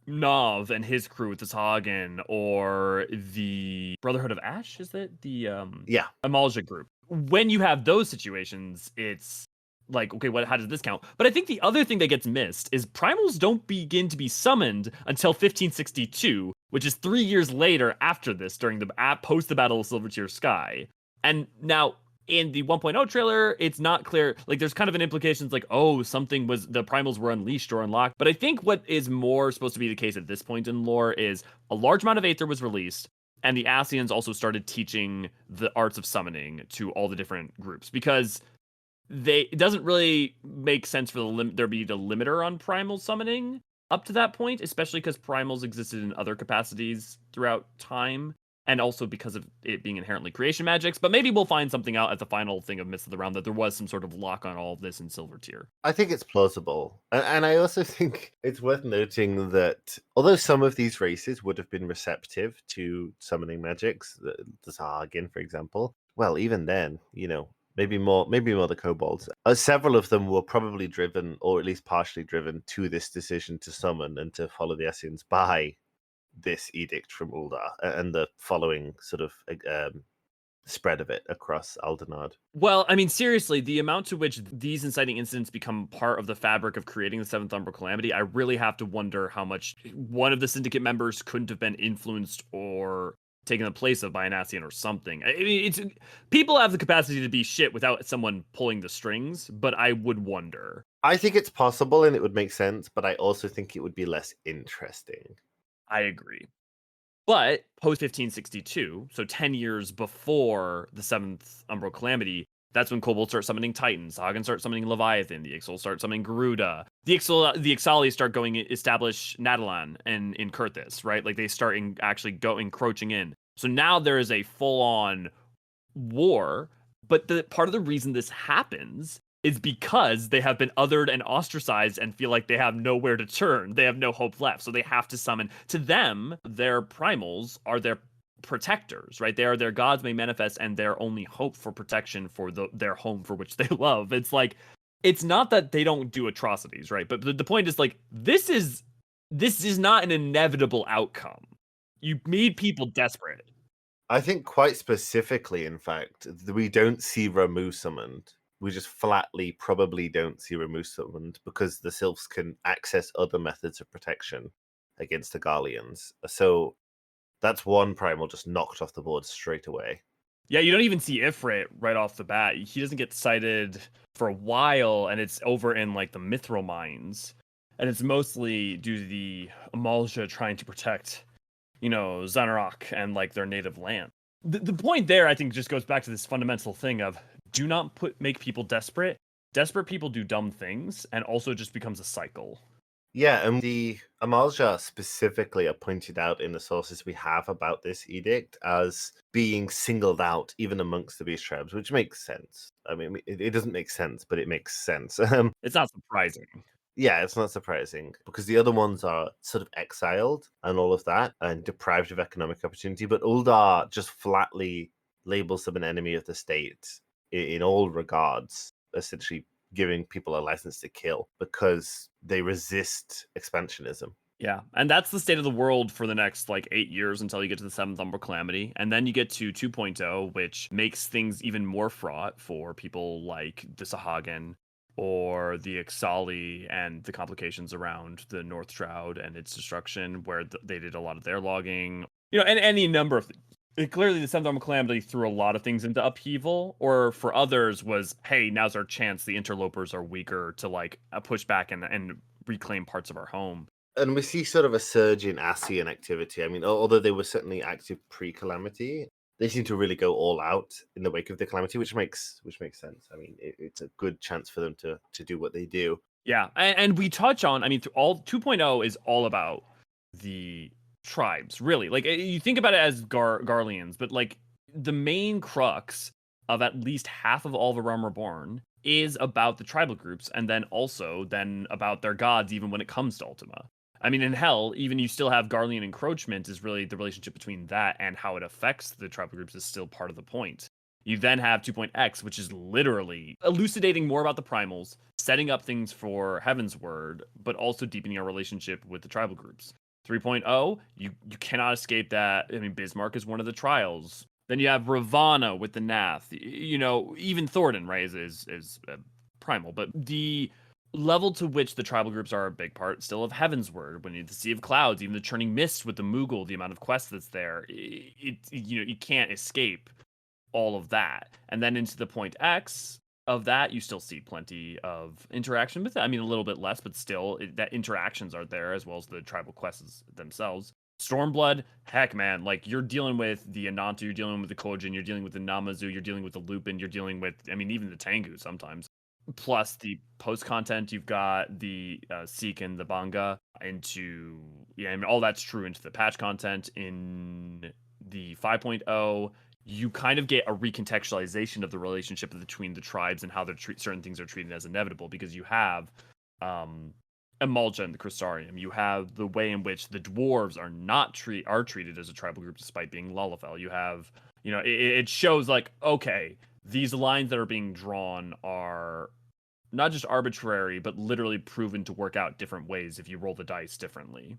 Nav and his crew with the Sagan or the Brotherhood of Ash, is that the Yeah. Amalja group. When you have those situations, it's like, okay, how does this count? But I think the other thing that gets missed is primals don't begin to be summoned until 1562, which is 3 years later after this, during the post the Battle of Silvertear Sky. And now in the 1.0 trailer, it's not clear. Like, there's kind of an implications like, oh, the primals were unleashed or unlocked. But I think what is more supposed to be the case at this point in lore is a large amount of Aether was released, and the Ascians also started teaching the arts of summoning to all the different groups, because it doesn't really make sense for there be the limiter on primal summoning up to that point, especially because primals existed in other capacities throughout time, and also because of it being inherently creation magics. But maybe we'll find something out at the final thing of Mists of the Realm that there was some sort of lock on all of this in Silvertear. I think it's plausible. And I also think it's worth noting that although some of these races would have been receptive to summoning magics, the Sahagin, for example, well, even then, maybe more the kobolds. Several of them were probably driven, or at least partially driven, to this decision to summon and to follow the Ascians by this edict from Ul'dah and the following sort of spread of it across Aldenard. Well, I mean, seriously, the amount to which these inciting incidents become part of the fabric of creating the Seventh Umbral Calamity, I really have to wonder how much one of the Syndicate members couldn't have been influenced or taken the place of by an Ascian or something. I mean, people have the capacity to be shit without someone pulling the strings, but I would wonder. I think it's possible and it would make sense, but I also think it would be less interesting. I agree. But post 1562, so 10 years before the seventh Umbral Calamity, that's when Kobolds start summoning Titans. Hagen start summoning Leviathan. The Ixal start summoning Garuda. The Ixali start going establish Nadalan and in Kurthis, right? Like they start actually encroaching in. So now there is a full on war. But the part of the reason this happens is because they have been othered and ostracized and feel like they have nowhere to turn. They have no hope left. So they have to summon. To them, their primals are their protectors, right? They are their gods may manifest and their only hope for protection for their home for which they love. It's like, it's not that they don't do atrocities, right? But the point is like, this is not an inevitable outcome. You made people desperate. I think quite specifically, in fact, we don't see Ramu summoned. We just flatly probably don't see Ramu summoned because the Sylphs can access other methods of protection against the Garleans. So that's one primal just knocked off the board straight away. Yeah, you don't even see Ifrit right off the bat. He doesn't get cited for a while, and it's over in like the Mithril mines. And it's mostly due to the Amalja trying to protect, Zanarok and like their native land. The point there, I think, just goes back to this fundamental thing of do not make people desperate. Desperate people do dumb things, and also just becomes a cycle. Yeah, and the Amalja specifically are pointed out in the sources we have about this edict as being singled out even amongst the beast tribes, which makes sense. I mean, it doesn't make sense, but it makes sense. It's not surprising. Yeah, it's not surprising because the other ones are sort of exiled and all of that and deprived of economic opportunity. But Uldar just flatly labels them an enemy of the state in all regards, essentially giving people a license to kill because they resist expansionism. Yeah, and that's the state of the world for the next like 8 years until you get to the seventh Umbral Calamity, and then you get to 2.0, which makes things even more fraught for people like the Sahagin or the Ixali and the complications around the North Shroud and its destruction, where they did a lot of their logging, and any number of things. Clearly, the seventh Umbral Calamity threw a lot of things into upheaval, or for others was, hey, now's our chance. The interlopers are weaker to like push back and reclaim parts of our home. And we see sort of a surge in Ascian activity. I mean, although they were certainly active pre-calamity, they seem to really go all out in the wake of the calamity, which makes sense. I mean, it's a good chance for them to do what they do. Yeah, and we touch on, I mean, all 2.0 is all about the tribes, really. Like you think about it as Garleans, but like the main crux of at least half of all the Realm Reborn is about the tribal groups, and then also about their gods, even when it comes to Ultima. I mean, in Hell, even you still have Garlean encroachment is really the relationship between that and how it affects the tribal groups is still part of the point. You then have 2.x, which is literally elucidating more about the primals, setting up things for Heaven's Word, but also deepening our relationship with the tribal groups. 3.0, you cannot escape that. I mean, Bismarck is one of the trials. Then you have Ravana with the Nath. Even Thornton, right, is primal. But the level to which the tribal groups are a big part still of Heaven's Word. When you the Sea of Clouds, even the Churning Mist with the Moogle, the amount of quests that's there, you can't escape all of that. And then into the point X of that, you still see plenty of interaction with it. I mean, a little bit less, but still, that interactions are there as well as the tribal quests themselves. Stormblood, heck, man, like you're dealing with the Anantu, you're dealing with the Kojin, you're dealing with the Namazu, you're dealing with the Lupin, you're dealing with, I mean, even the Tengu sometimes. Plus the post content, you've got the Seek and the Banga I mean, all that's true into the patch content. In the 5.0, you kind of get a recontextualization of the relationship between the tribes and how certain things are treated as inevitable, because you have Amalja and the Crystarium. You have the way in which the dwarves are treated as a tribal group despite being Lullafell. You have, it shows like, okay, these lines that are being drawn are not just arbitrary, but literally proven to work out different ways if you roll the dice differently.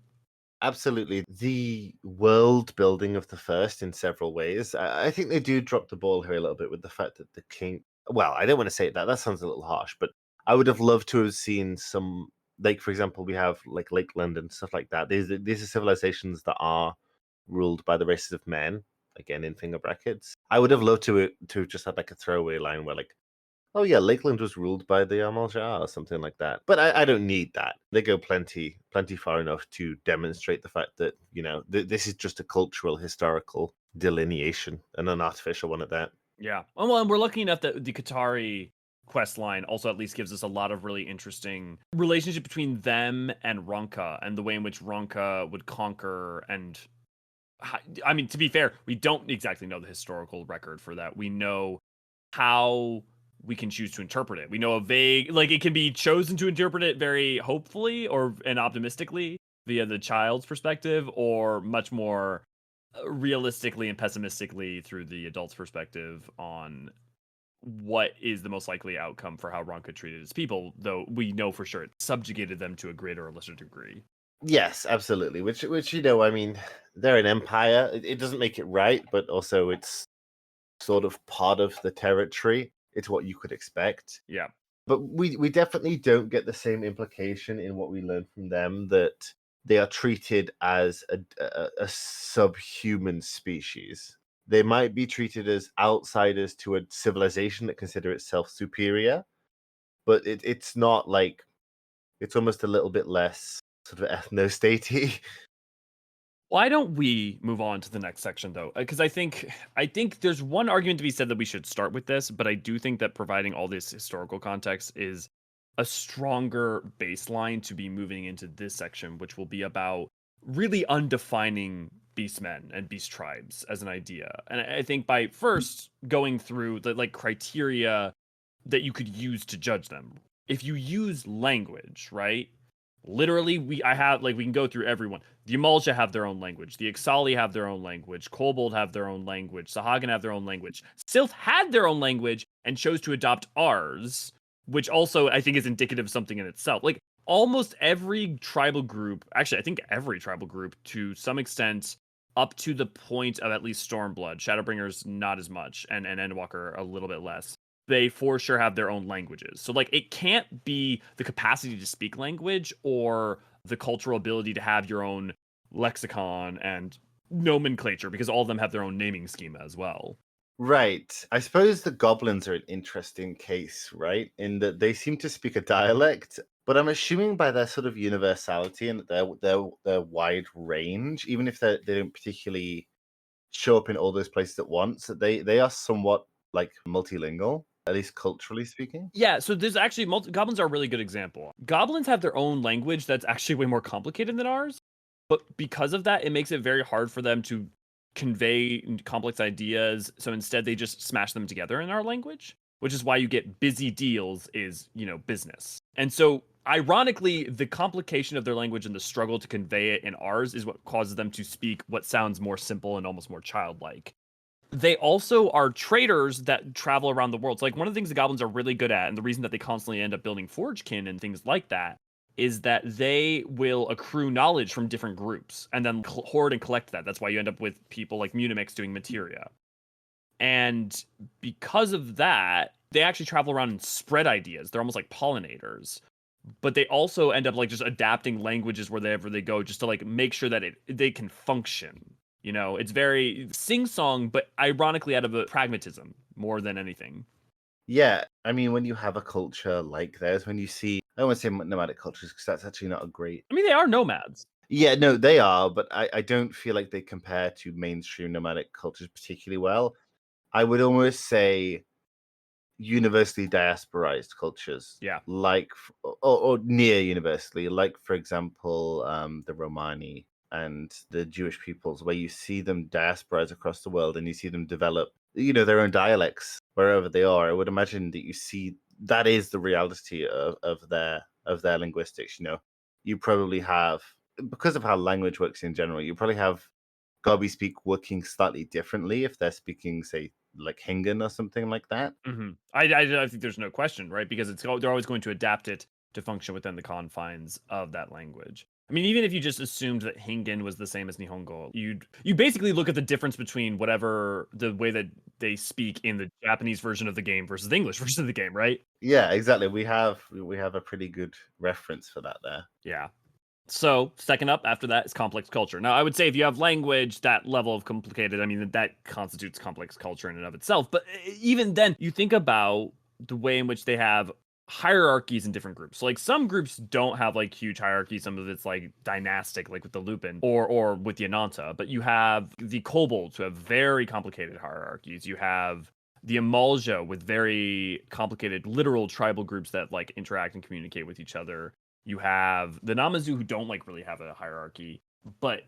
Absolutely. The world building of the first in several ways. I think they do drop the ball here a little bit with the fact that the king. Well, I don't want to say that. That sounds a little harsh, but I would have loved to have seen some, like, for example, we have like Lakeland and stuff like that. These are civilizations that are ruled by the races of men, again in finger brackets. I would have loved to just have like a throwaway line where like Oh yeah, Lakeland was ruled by the Amalja or something like that. But I don't need that. They go plenty far enough to demonstrate the fact that, this is just a cultural, historical delineation and an artificial one at that. Yeah. Well, and we're lucky enough that the Qatari quest line also at least gives us a lot of really interesting relationship between them and Ronka and the way in which Ronka would conquer and I mean, to be fair, we don't exactly know the historical record for that. We know how we can choose to interpret it. We know a vague, like it can be chosen to interpret it very hopefully and optimistically via the child's perspective, or much more realistically and pessimistically through the adult's perspective on what is the most likely outcome for how Ronka treated his people, though we know for sure it subjugated them to a greater or lesser degree. Yes, absolutely. Which I mean, they're an empire. It doesn't make it right, but also it's sort of part of the territory. It's what you could expect. Yeah. But we definitely don't get the same implication in what we learn from them, that they are treated as a subhuman species. They might be treated as outsiders to a civilization that consider itself superior, but it's not like, it's almost a little bit less sort of ethno-statey. Why don't we move on to the next section though? Because I think there's one argument to be said that we should start with this, but I do think that providing all this historical context is a stronger baseline to be moving into this section, which will be about really undefining beastmen and beast tribes as an idea. And I think by first going through the like criteria that you could use to judge them. If you use language, right? Literally, we can go through everyone. The Amalja have their own language. The Ixali have their own language. Kobold have their own language. Sahagin have their own language. Sylph had their own language and chose to adopt ours, which also I think is indicative of something in itself. Like almost every tribal group, actually, I think every tribal group to some extent, up to the point of at least Stormblood, Shadowbringers not as much, and Endwalker a little bit less, they for sure have their own languages. So like it can't be the capacity to speak language or the cultural ability to have your own lexicon and nomenclature, because all of them have their own naming schema as well. Right. I suppose the goblins are an interesting case, right? In that they seem to speak a dialect, but I'm assuming by their sort of universality and their wide range, even if they don't particularly show up in all those places at once, that they are somewhat like multilingual, at least culturally speaking. Yeah, so there's actually goblins are a really good example. Goblins have their own language that's actually way more complicated than ours, but because of that, it makes it very hard for them to convey complex ideas. So instead, they just smash them together in our language, which is why you get busy deals is, business. And so, ironically, the complication of their language and the struggle to convey it in ours is what causes them to speak what sounds more simple and almost more childlike. They also are traders that travel around the world. So, like, one of the things the goblins are really good at, and the reason that they constantly end up building forgekin and things like that, is that they will accrue knowledge from different groups and then hoard and collect that. That's why you end up with people like Munimix doing materia. And because of that, they actually travel around and spread ideas. They're almost like pollinators. But they also end up like just adapting languages wherever they go, just to like make sure that they can function. It's very sing-song, but ironically out of a pragmatism more than anything. Yeah, I mean, when you have a culture like theirs, when you see, I don't want to say nomadic cultures because that's actually not a great. I mean, they are nomads. Yeah, no, they are, but I don't feel like they compare to mainstream nomadic cultures particularly well. I would almost say universally diasporized cultures, Yeah. like or near universally, like for example, the Romani and the Jewish peoples, where you see them diasporize across the world and you see them develop, their own dialects wherever they are. I would imagine that you see that is the reality of their linguistics. You probably have, because of how language works in general, you probably have Garby speak working slightly differently if they're speaking, say, like Hingan or something like that. I think there's no question, right? Because they're always going to adapt it to function within the confines of that language. I mean, even if you just assumed that Hingan was the same as Nihongo, you basically look at the difference between whatever the way that they speak in the Japanese version of the game versus the English version of the game, right? Yeah, exactly. We have a pretty good reference for that there. Yeah. So, second up after that is complex culture. Now, I would say if you have language, that level of complicated, I mean, that constitutes complex culture in and of itself. But even then, you think about the way in which they have hierarchies in different groups. So like some groups don't have like huge hierarchies. Some of it's like dynastic, like with the Lupin or with the Ananta. But you have the kobolds who have very complicated hierarchies. You have the Amalja with very complicated literal tribal groups that like interact and communicate with each other. You have the Namazu who don't like really have a hierarchy, but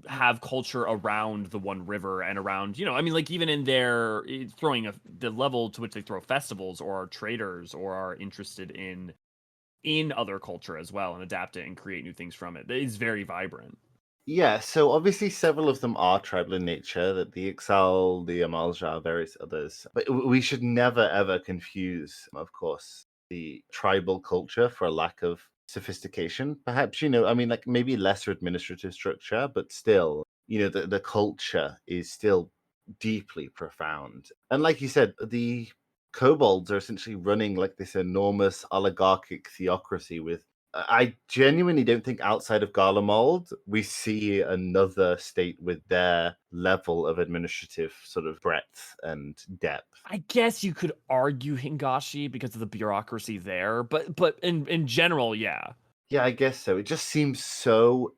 have culture around the one river and around, I mean, like even in their throwing the level to which they throw festivals or are traders or are interested in other culture as well and adapt it and create new things from it. It is very vibrant. Yeah, so obviously several of them are tribal in nature, that the Ixal, the Amalja, various others. But we should never ever confuse, of course, the tribal culture for a lack of sophistication. Perhaps, I mean, like maybe lesser administrative structure, but still, the culture is still deeply profound. And like you said, the kobolds are essentially running like this enormous oligarchic theocracy with I genuinely don't think outside of Garlemald we see another state with their level of administrative sort of breadth and depth. I guess you could argue Hingashi because of the bureaucracy there, but in general, yeah. Yeah, I guess so. It just seems so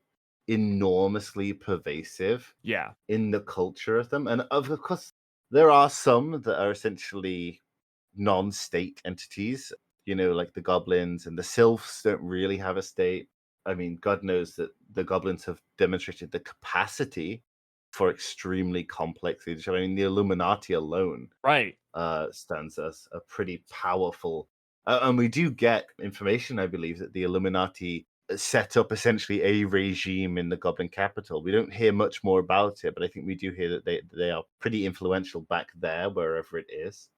enormously pervasive Yeah. in the culture of them. And of course, there are some that are essentially non-state entities, like the goblins and the sylphs don't really have a state. I mean, God knows that the goblins have demonstrated the capacity for extremely complex leadership. I mean, the Illuminati alone Right. stands as a pretty powerful, and we do get information, I believe, that the Illuminati set up essentially a regime in the Goblin capital. We don't hear much more about it, but I think we do hear that they are pretty influential back there, wherever it is.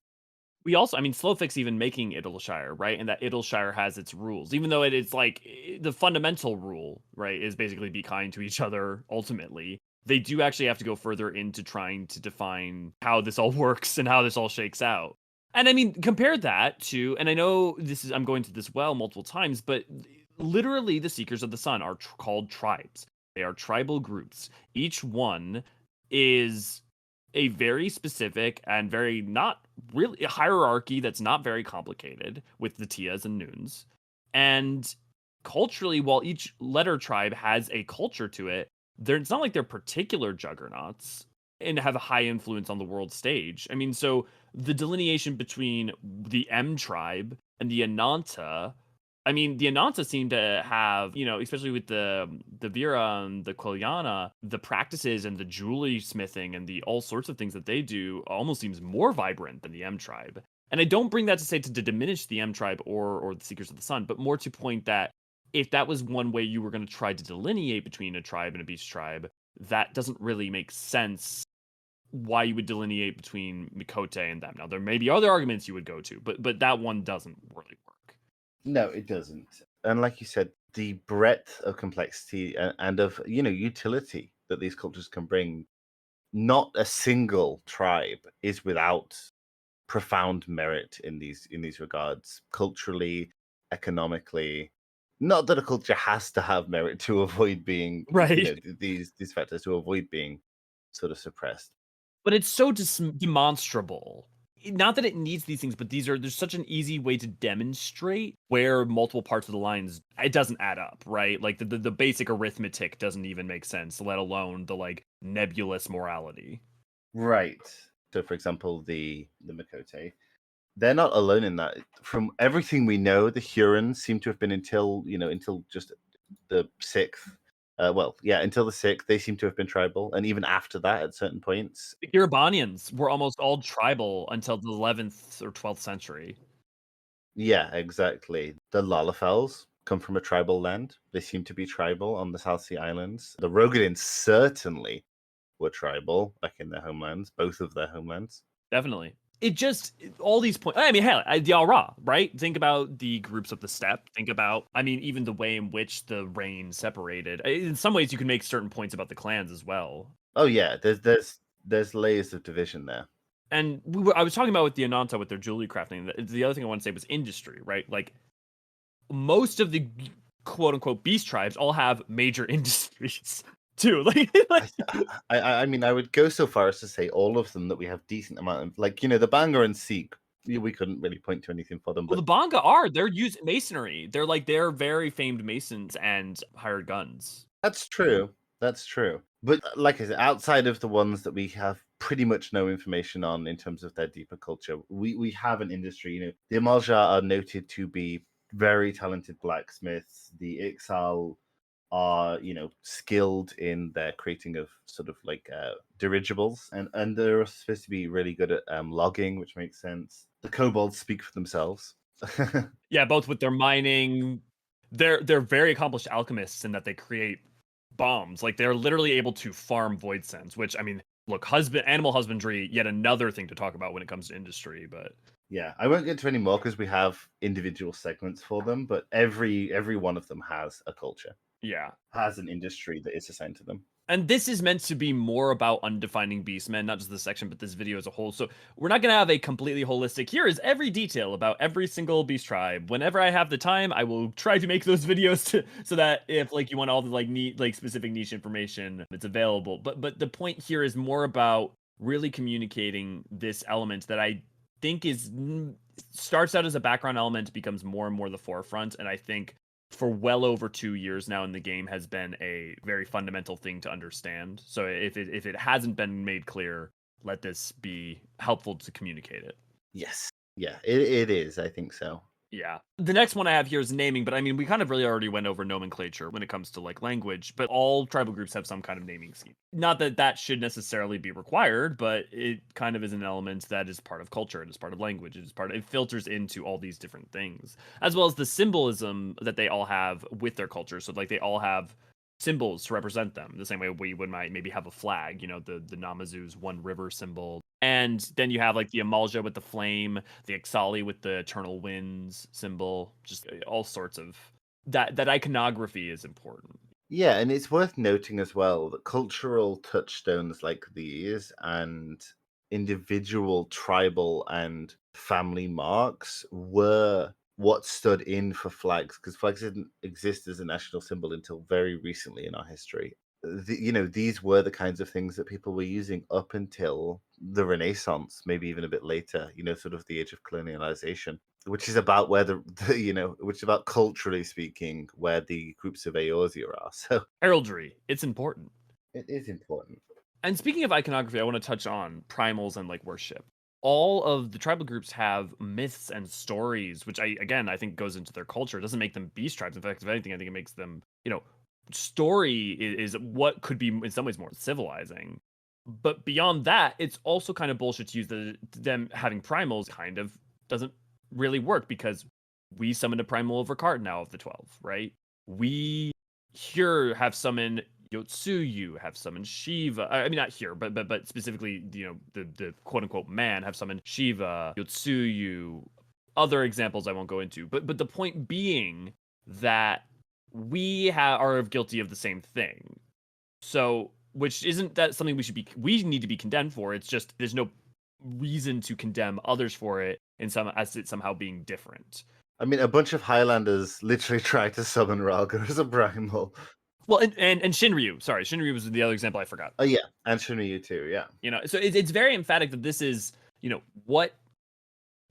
We also, I mean, Slowfix even making Idleshire, right? And that Idleshire has its rules, even though it's like the fundamental rule, right, is basically be kind to each other ultimately. They do actually have to go further into trying to define how this all works and how this all shakes out. And I mean, compare that to, and I know I'm going to this well multiple times, but literally the Seekers of the Sun are called tribes. They are tribal groups. Each one is a very specific and very not really a hierarchy that's not very complicated with the Tias and Noons. And culturally, while each letter tribe has a culture to it, it's not like they're particular juggernauts and have a high influence on the world stage. I mean, so the delineation between the M tribe and the Ananta, I mean, the Ananta seem to have, especially with the Vira and the Quiliana, the practices and the jewelry smithing and the all sorts of things that they do almost seems more vibrant than the M tribe. And I don't bring that to say to diminish the M tribe or the Seekers of the Sun, but more to point that if that was one way you were going to try to delineate between a tribe and a beast tribe, that doesn't really make sense why you would delineate between miqo'te and them. Now, there may be other arguments you would go to, but that one doesn't really work. No, it doesn't. And like you said, the breadth of complexity and of utility that these cultures can bring, not a single tribe is without profound merit in these regards, culturally, economically. Not that a culture has to have merit to avoid being, Right. these factors to avoid being sort of suppressed. But it's so demonstrable. Not that it needs these things, but there's such an easy way to demonstrate where multiple parts of the lines it doesn't add up, right? Like the basic arithmetic doesn't even make sense, let alone the like nebulous morality. Right. So, for example, the miqo'te, they're not alone in that. From everything we know, the Hurons seem to have been until just the sixth. Well, yeah, until the sixth, they seem to have been tribal, and even after that, at certain points. The Irabanians were almost all tribal until the 11th or 12th century. Yeah, exactly. The Lalafels come from a tribal land. They seem to be tribal on the South Sea Islands. The Rogadins certainly were tribal back in their homelands, both of their homelands. Definitely. It just all these points. I mean, hell, the Alra, right? Think about the groups of the steppe. Think about, I mean, even the way in which the rain separated. In some ways, you can make certain points about the clans as well. Oh yeah, there's layers of division there. And I was talking about with the Ananta with their jewelry crafting. The other thing I want to say was industry, right? Like most of the quote unquote beast tribes all have major industries too. Like I mean, I would go so far as to say all of them that we have decent amount of, like, the Bangor and Sikh We couldn't really point to anything for them, Well, but the they're using masonry. They're very famed masons and hired guns. that's true. That's true. But like I said, outside of the ones that we have pretty much no information on in terms of their deeper culture, we have an industry. The Amalja are noted to be very talented blacksmiths. The Ixal are, skilled in their creating of sort of like dirigibles, and they're supposed to be really good at logging, which makes sense. The kobolds speak for themselves. Yeah, both with their mining. They're very accomplished alchemists in that they create bombs. Like they're literally able to farm void sense, which I mean, look, animal husbandry, yet another thing to talk about when it comes to industry, but Yeah, I won't get to any more because we have individual segments for them, but every one of them has a culture, yeah. has an industry that is assigned to them. And this is meant to be more about undefining beastmen, not just this section, but this video as a whole. So we're not going to have a completely holistic, here is every detail about every single beast tribe. Whenever I have the time, I will try to make those videos so that if like you want all the like neat, like specific niche information, it's available. But the point here is more about really communicating this element that I think starts out as a background element, becomes more and more the forefront. And I think for well over 2 years now in the game has been a very fundamental thing to understand. So if it hasn't been made clear, let this be helpful to communicate it. Yes. Yeah, it is. I think so. Yeah. The next one I have here is naming, but I mean, we kind of really already went over nomenclature when it comes to like language, but all tribal groups have some kind of naming scheme. Not that that should necessarily be required, but it kind of is an element that is part of culture. It is part of language. It filters into all these different things, as well as the symbolism that they all have with their culture. So like they all have symbols to represent them the same way we would might maybe have a flag, the Namazu's one river symbol. And then you have like the Amalja with the flame, the Ixali with the eternal winds symbol, just all sorts of that iconography is important. Yeah, and it's worth noting as well that cultural touchstones like these and individual tribal and family marks were what stood in for flags, because flags didn't exist as a national symbol until very recently in our history. These were the kinds of things that people were using up until the Renaissance, maybe even a bit later, sort of the age of colonialization, which is about where which is about culturally speaking, where the groups of Eorzea are. So Heraldry, it's important. it is important. And speaking of iconography, I want to touch on primals and like worship. All of the tribal groups have myths and stories, which I think goes into their culture. It doesn't make them beast tribes. In fact, if anything, I think it makes them, story is what could be in some ways more civilizing. But beyond that, it's also kind of bullshit to use them having primals kind of doesn't really work because we summoned a primal over card now of the 12, right? We here have summoned Yotsuyu, have summoned Shiva. I mean, not here, but specifically, the quote unquote man have summoned Shiva, Yotsuyu. Other examples I won't go into, but the point being that we are guilty of the same thing. So, which isn't that something we need to be condemned for. It's just there's no reason to condemn others for it as it somehow being different. I mean, a bunch of Highlanders literally tried to summon Ralga as a primal. Well, and Shinryu. Sorry, Shinryu was the other example I forgot. Oh yeah, and Shinryu too. Yeah. So it's very emphatic that this is what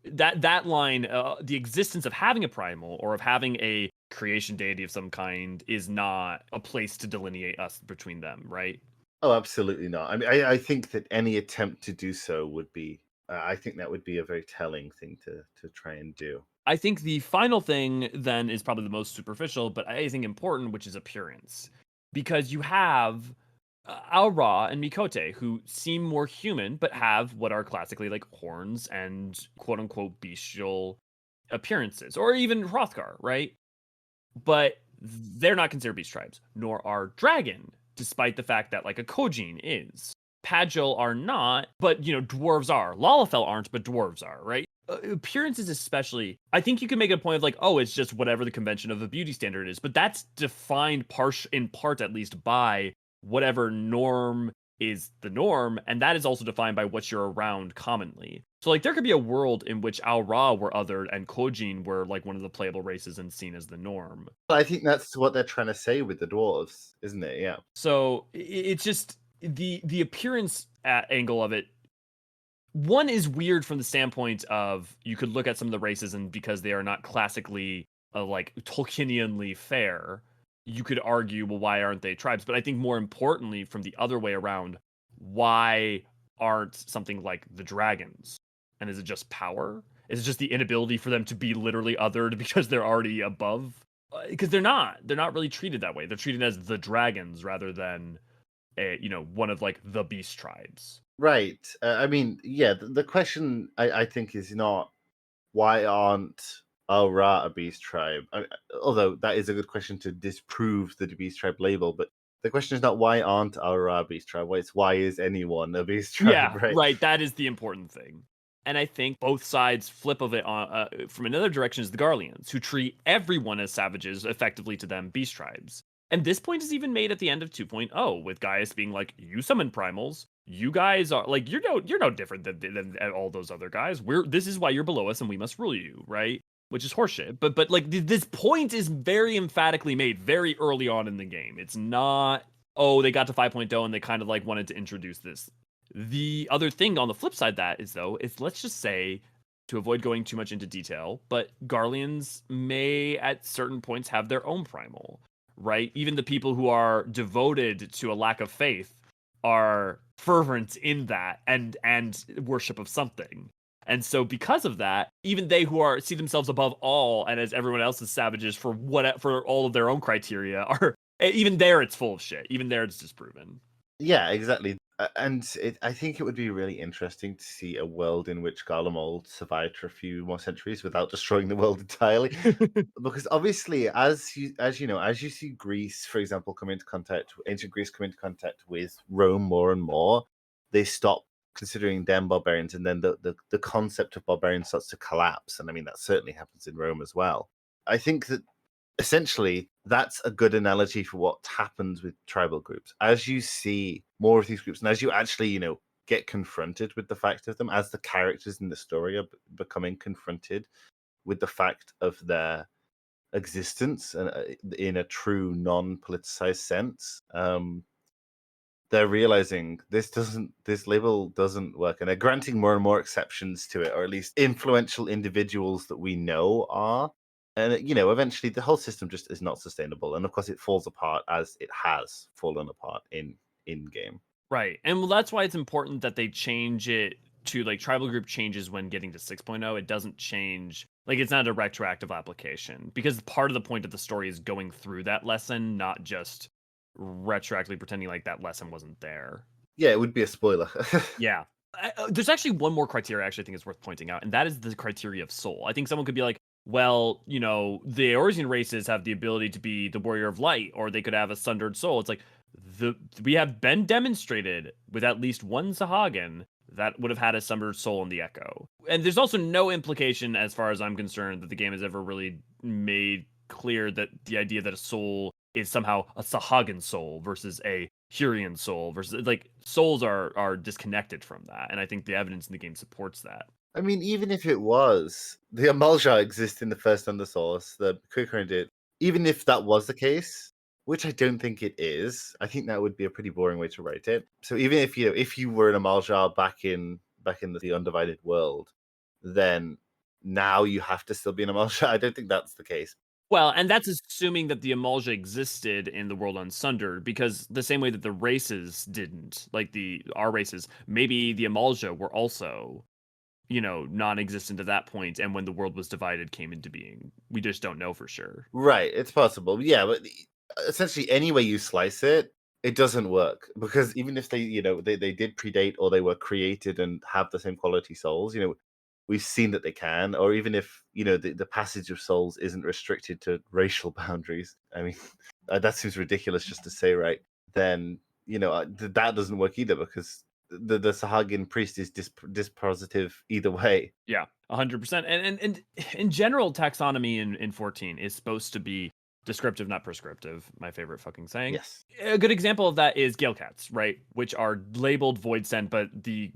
that line, the existence of having a primal or of having a creation deity of some kind is not a place to delineate us between them, right? Oh, absolutely not. I mean, I think that any attempt to do so would be. I think that would be a very telling thing to try and do. I think the final thing then is probably the most superficial, but I think important, which is appearance, because you have Al-Ra and miqo'te, who seem more human, but have what are classically like horns and quote unquote bestial appearances, or even Hrothgar, right? But they're not considered beast tribes, nor are dragon, despite the fact that like a Kojin is. Pagil are not, but dwarves are. Lalafell aren't, but dwarves are, right? Appearances especially, I think you can make a point of like, oh, it's just whatever the convention of a beauty standard is, but that's defined in part at least by whatever norm is the norm, and that is also defined by what you're around commonly. So like there could be a world in which Al-Ra were othered and Kojin were like one of the playable races and seen as the norm. I think that's what they're trying to say with the dwarves, isn't it? Yeah. So it's just the appearance angle of it one is weird from the standpoint of you could look at some of the races, and because they are not classically like Tolkienianly fair, you could argue, well, why aren't they tribes? But I think more importantly, from the other way around, why aren't something like the dragons? And is it just power? Is it just the inability for them to be literally othered because they're already above? Because they're not. They're not really treated that way. They're treated as the dragons rather than one of like the beast tribes. Right. I mean, yeah, the question I think is not why aren't Al Ra a beast tribe? Although that is a good question to disprove the beast tribe label, but the question is not why aren't Al Ra a beast tribe? It's why is anyone a beast tribe, Yeah, right? right. That is the important thing. And I think both sides flip of it from another direction is the Garleans, who treat everyone as savages, effectively to them beast tribes. And this point is even made at the end of 2.0, with Gaius being like, "You summon primals. You guys are like you're no different than all those other guys. This is why you're below us, and we must rule you, right?" Which is horseshit. But like this point is very emphatically made very early on in the game. It's not, oh, they got to 5.0 and they kind of like wanted to introduce this. The other thing on the flip side that is though is, let's just say, to avoid going too much into detail, but Garleans may at certain points have their own primal, right? Even the people who are devoted to a lack of faith are fervent in that and worship of something. And so because of that, even they who are see themselves above all and as everyone else is savages for all of their own criteria are, even there it's full of shit. Even there it's disproven. Yeah, exactly. I think it would be really interesting to see a world in which Garlemald survived for a few more centuries without destroying the world entirely. Because obviously, as you see Greece, for example, ancient Greece come into contact with Rome more and more, they stop considering them barbarians, and then the concept of barbarians starts to collapse. And I mean, that certainly happens in Rome as well. I think that essentially that's a good analogy for what happens with tribal groups. As you see more of these groups, and as you actually, get confronted with the fact of them, as the characters in the story are becoming confronted with the fact of their existence and in a true non-politicized sense, they're realizing this label doesn't work, and they're granting more and more exceptions to it, or at least influential individuals that we know are. And eventually the whole system just is not sustainable, and of course it falls apart as it has fallen apart in game. Right. And well, that's why it's important that they change it to like tribal group changes when getting to 6.0. It doesn't change, like, it's not a retroactive application, because part of the point of the story is going through that lesson, not just retroactively pretending like that lesson wasn't there. Yeah, it would be a spoiler. Yeah. There's actually one more criteria I actually think is worth pointing out, and that is the criteria of soul. I think someone could be like, well, the Eorzean races have the ability to be the warrior of light, or they could have a sundered soul. It's like, we have been demonstrated with at least one Sahagin that would have had a sundered soul in the Echo. And there's also no implication, as far as I'm concerned, that the game has ever really made clear that the idea that a soul is somehow a Sahagin soul versus a Hurrian soul, versus like souls are disconnected from that. And I think the evidence in the game supports that. I mean, even if it was, the Amalja exist in the first Undersource, the Quickering did. Even if that was the case, which I don't think it is, I think that would be a pretty boring way to write it. So even if you were an Amalja back in the Undivided world, then now you have to still be an Amalja. I don't think that's the case. Well, and that's assuming that the Amalja existed in the world unsundered, because the same way that the races didn't, like our races, maybe the Amalja were also, non-existent at that point, and when the world was divided came into being. We just don't know for sure. Right, it's possible. Yeah, but essentially any way you slice it, it doesn't work, because even if they did predate, or they were created and have the same quality souls, we've seen that they can. Or even if the passage of souls isn't restricted to racial boundaries. I mean, that seems ridiculous just to say, right? Then that doesn't work either, because the Sahagin priest is dispositive either way. Yeah, 100%. And in general, taxonomy in 14 is supposed to be descriptive, not prescriptive. My favorite fucking saying. Yes. A good example of that is Gale Cats, right? Which are labeled void sent, but the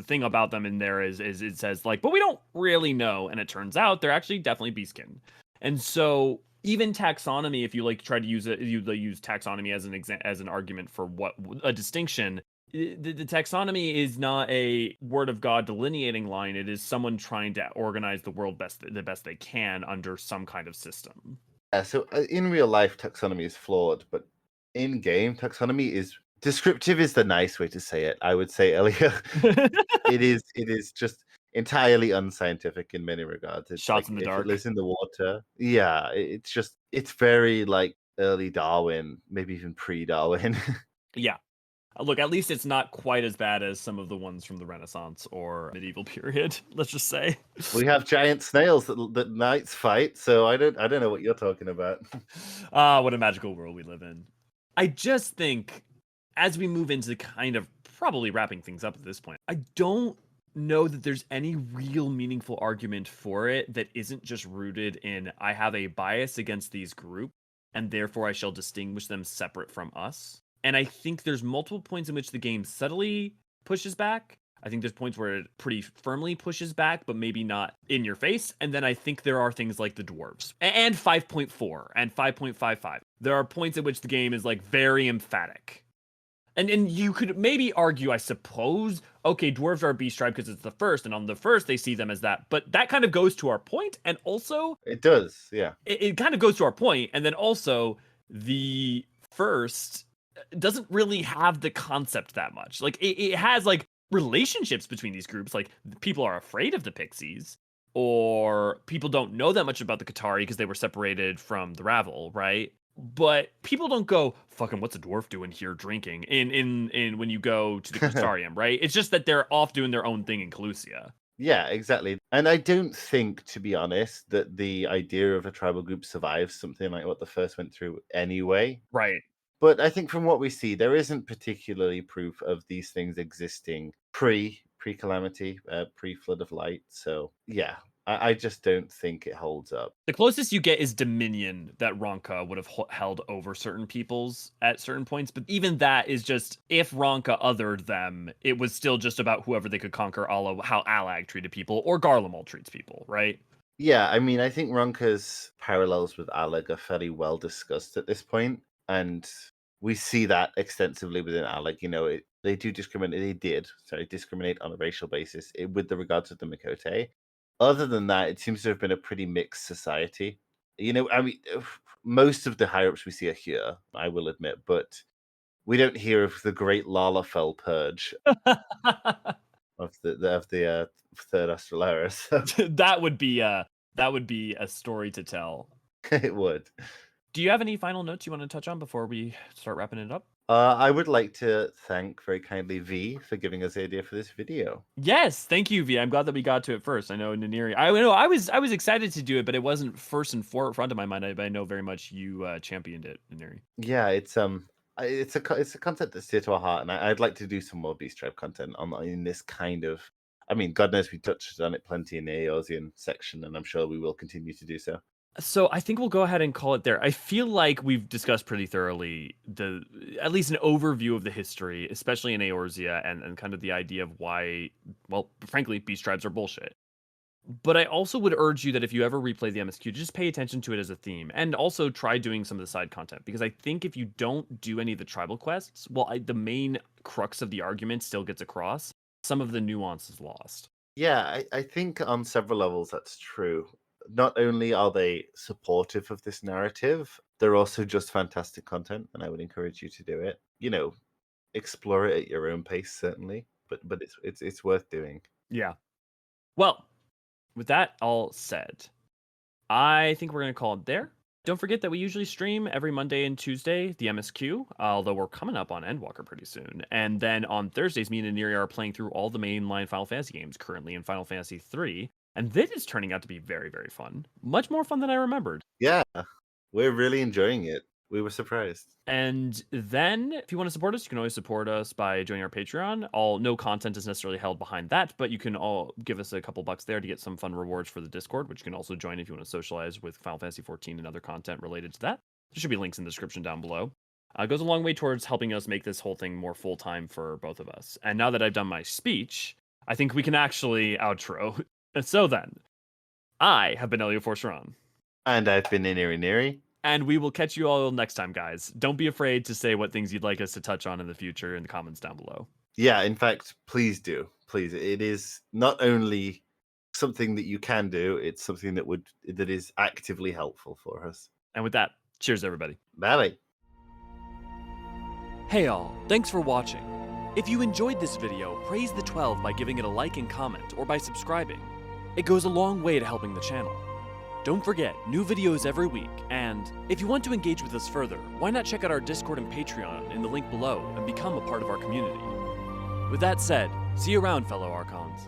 thing about them in there is it says like, but we don't really know, and it turns out they're actually definitely beastkin. And so even taxonomy, if you like try to use it, you use taxonomy as an argument for what a distinction. The taxonomy is not a word of God delineating line. It is someone trying to organize the world the best they can under some kind of system. Yeah, so in real life, taxonomy is flawed, but in game, taxonomy is descriptive. Is the nice way to say it. I would say, Elia, it is just entirely unscientific in many regards. It's Shots like in the if it dark. lives in the water, yeah, it's very like early Darwin, maybe even pre-Darwin. Yeah. Look, at least it's not quite as bad as some of the ones from the Renaissance or medieval period, let's just say. We have giant snails that knights fight, so I don't know what you're talking about. Ah, what a magical world we live in. I just think as we move into kind of probably wrapping things up at this point, I don't know that there's any real meaningful argument for it that isn't just rooted in I have a bias against these groups and therefore I shall distinguish them separate from us. And I think there's multiple points in which the game subtly pushes back. I think there's points where it pretty firmly pushes back, but maybe not in your face. And then I think there are things like the dwarves and 5.4 and 5.55. There are points at which the game is like very emphatic. And you could maybe argue, I suppose, okay, dwarves are a beast tribe because it's the first, and on the first they see them as that. But that kind of goes to our point, and also It does, yeah. it kind of goes to our point, and then also the first doesn't really have the concept that much. Like it has like relationships between these groups. Like people are afraid of the pixies, or people don't know that much about the Qatari because they were separated from the Ravel, right? But people don't go, fucking what's a dwarf doing here drinking in when you go to the Crystarium, right? It's just that they're off doing their own thing in Calusia. Yeah, exactly. And I don't think, to be honest, that the idea of a tribal group survives something like what the first went through anyway. Right. But I think from what we see, there isn't particularly proof of these things existing pre calamity, pre flood of light. So yeah, I just don't think it holds up. The closest you get is dominion that Ronka would have held over certain peoples at certain points, but even that is just if Ronka othered them, it was still just about whoever they could conquer, a la how Alag treated people or Garlemald treats people, right? Yeah, I mean, I think Ronka's parallels with Alag are fairly well discussed at this point, and we see that extensively within Alag. They do discriminate. They did, sorry, discriminate on a racial basis with the regards of the miqo'te. Other than that, it seems to have been a pretty mixed society. I mean, most of the higher ups we see are here, I will admit, but we don't hear of the great Lalafell purge of the third astral era. So that would be a story to tell. it would. Do you have any final notes you want to touch on before we start wrapping it up? I would like to thank very kindly V for giving us the idea for this video. Yes, thank you, V. I'm glad that we got to it first. I know Naniri. I was excited to do it, but it wasn't first and forefront of my mind. I know very much you championed it, Naniri. Yeah, it's a concept that's dear to our heart, and I'd like to do some more Beast Tribe content in this kind of. I mean, God knows we touched on it plenty in the Eorzean section, and I'm sure we will continue to do so. So I think we'll go ahead and call it there. I feel like we've discussed pretty thoroughly at least an overview of the history, especially in Eorzea, and kind of the idea of why, well, frankly, beast tribes are bullshit. But I also would urge you that if you ever replay the MSQ, just pay attention to it as a theme, and also try doing some of the side content, because I think if you don't do any of the tribal quests, the main crux of the argument still gets across. Some of the nuance is lost. Yeah, I think on several levels that's true. Not only are they supportive of this narrative, they're also just fantastic content, and I would encourage you to do it. Explore it at your own pace, certainly, but it's worth doing. Yeah. Well, with that all said, I think we're going to call it there. Don't forget that we usually stream every Monday and Tuesday, the MSQ, although we're coming up on Endwalker pretty soon. And then on Thursdays, me and Aniri are playing through all the mainline Final Fantasy games currently in Final Fantasy 3. And this is turning out to be very, very fun. Much more fun than I remembered. Yeah, we're really enjoying it. We were surprised. And then, if you want to support us, you can always support us by joining our Patreon. No content is necessarily held behind that, but you can all give us a couple bucks there to get some fun rewards for the Discord, which you can also join if you want to socialize with Final Fantasy 14 and other content related to that. There should be links in the description down below. It goes a long way towards helping us make this whole thing more full-time for both of us. And now that I've done my speech, I think we can actually outro. And so then, I have been Elio Forceron. And I've been Neri. And we will catch you all next time, guys. Don't be afraid to say what things you'd like us to touch on in the future in the comments down below. Yeah, in fact, please do. Please. It is not only something that you can do, it's something that is actively helpful for us. And with that, cheers, everybody. Bye. Hey all, thanks for watching. If you enjoyed this video, praise the 12 by giving it a like and comment, or by subscribing. It goes a long way to helping the channel. Don't forget, new videos every week, and if you want to engage with us further, why not check out our Discord and Patreon in the link below and become a part of our community. With that said, see you around, fellow archons.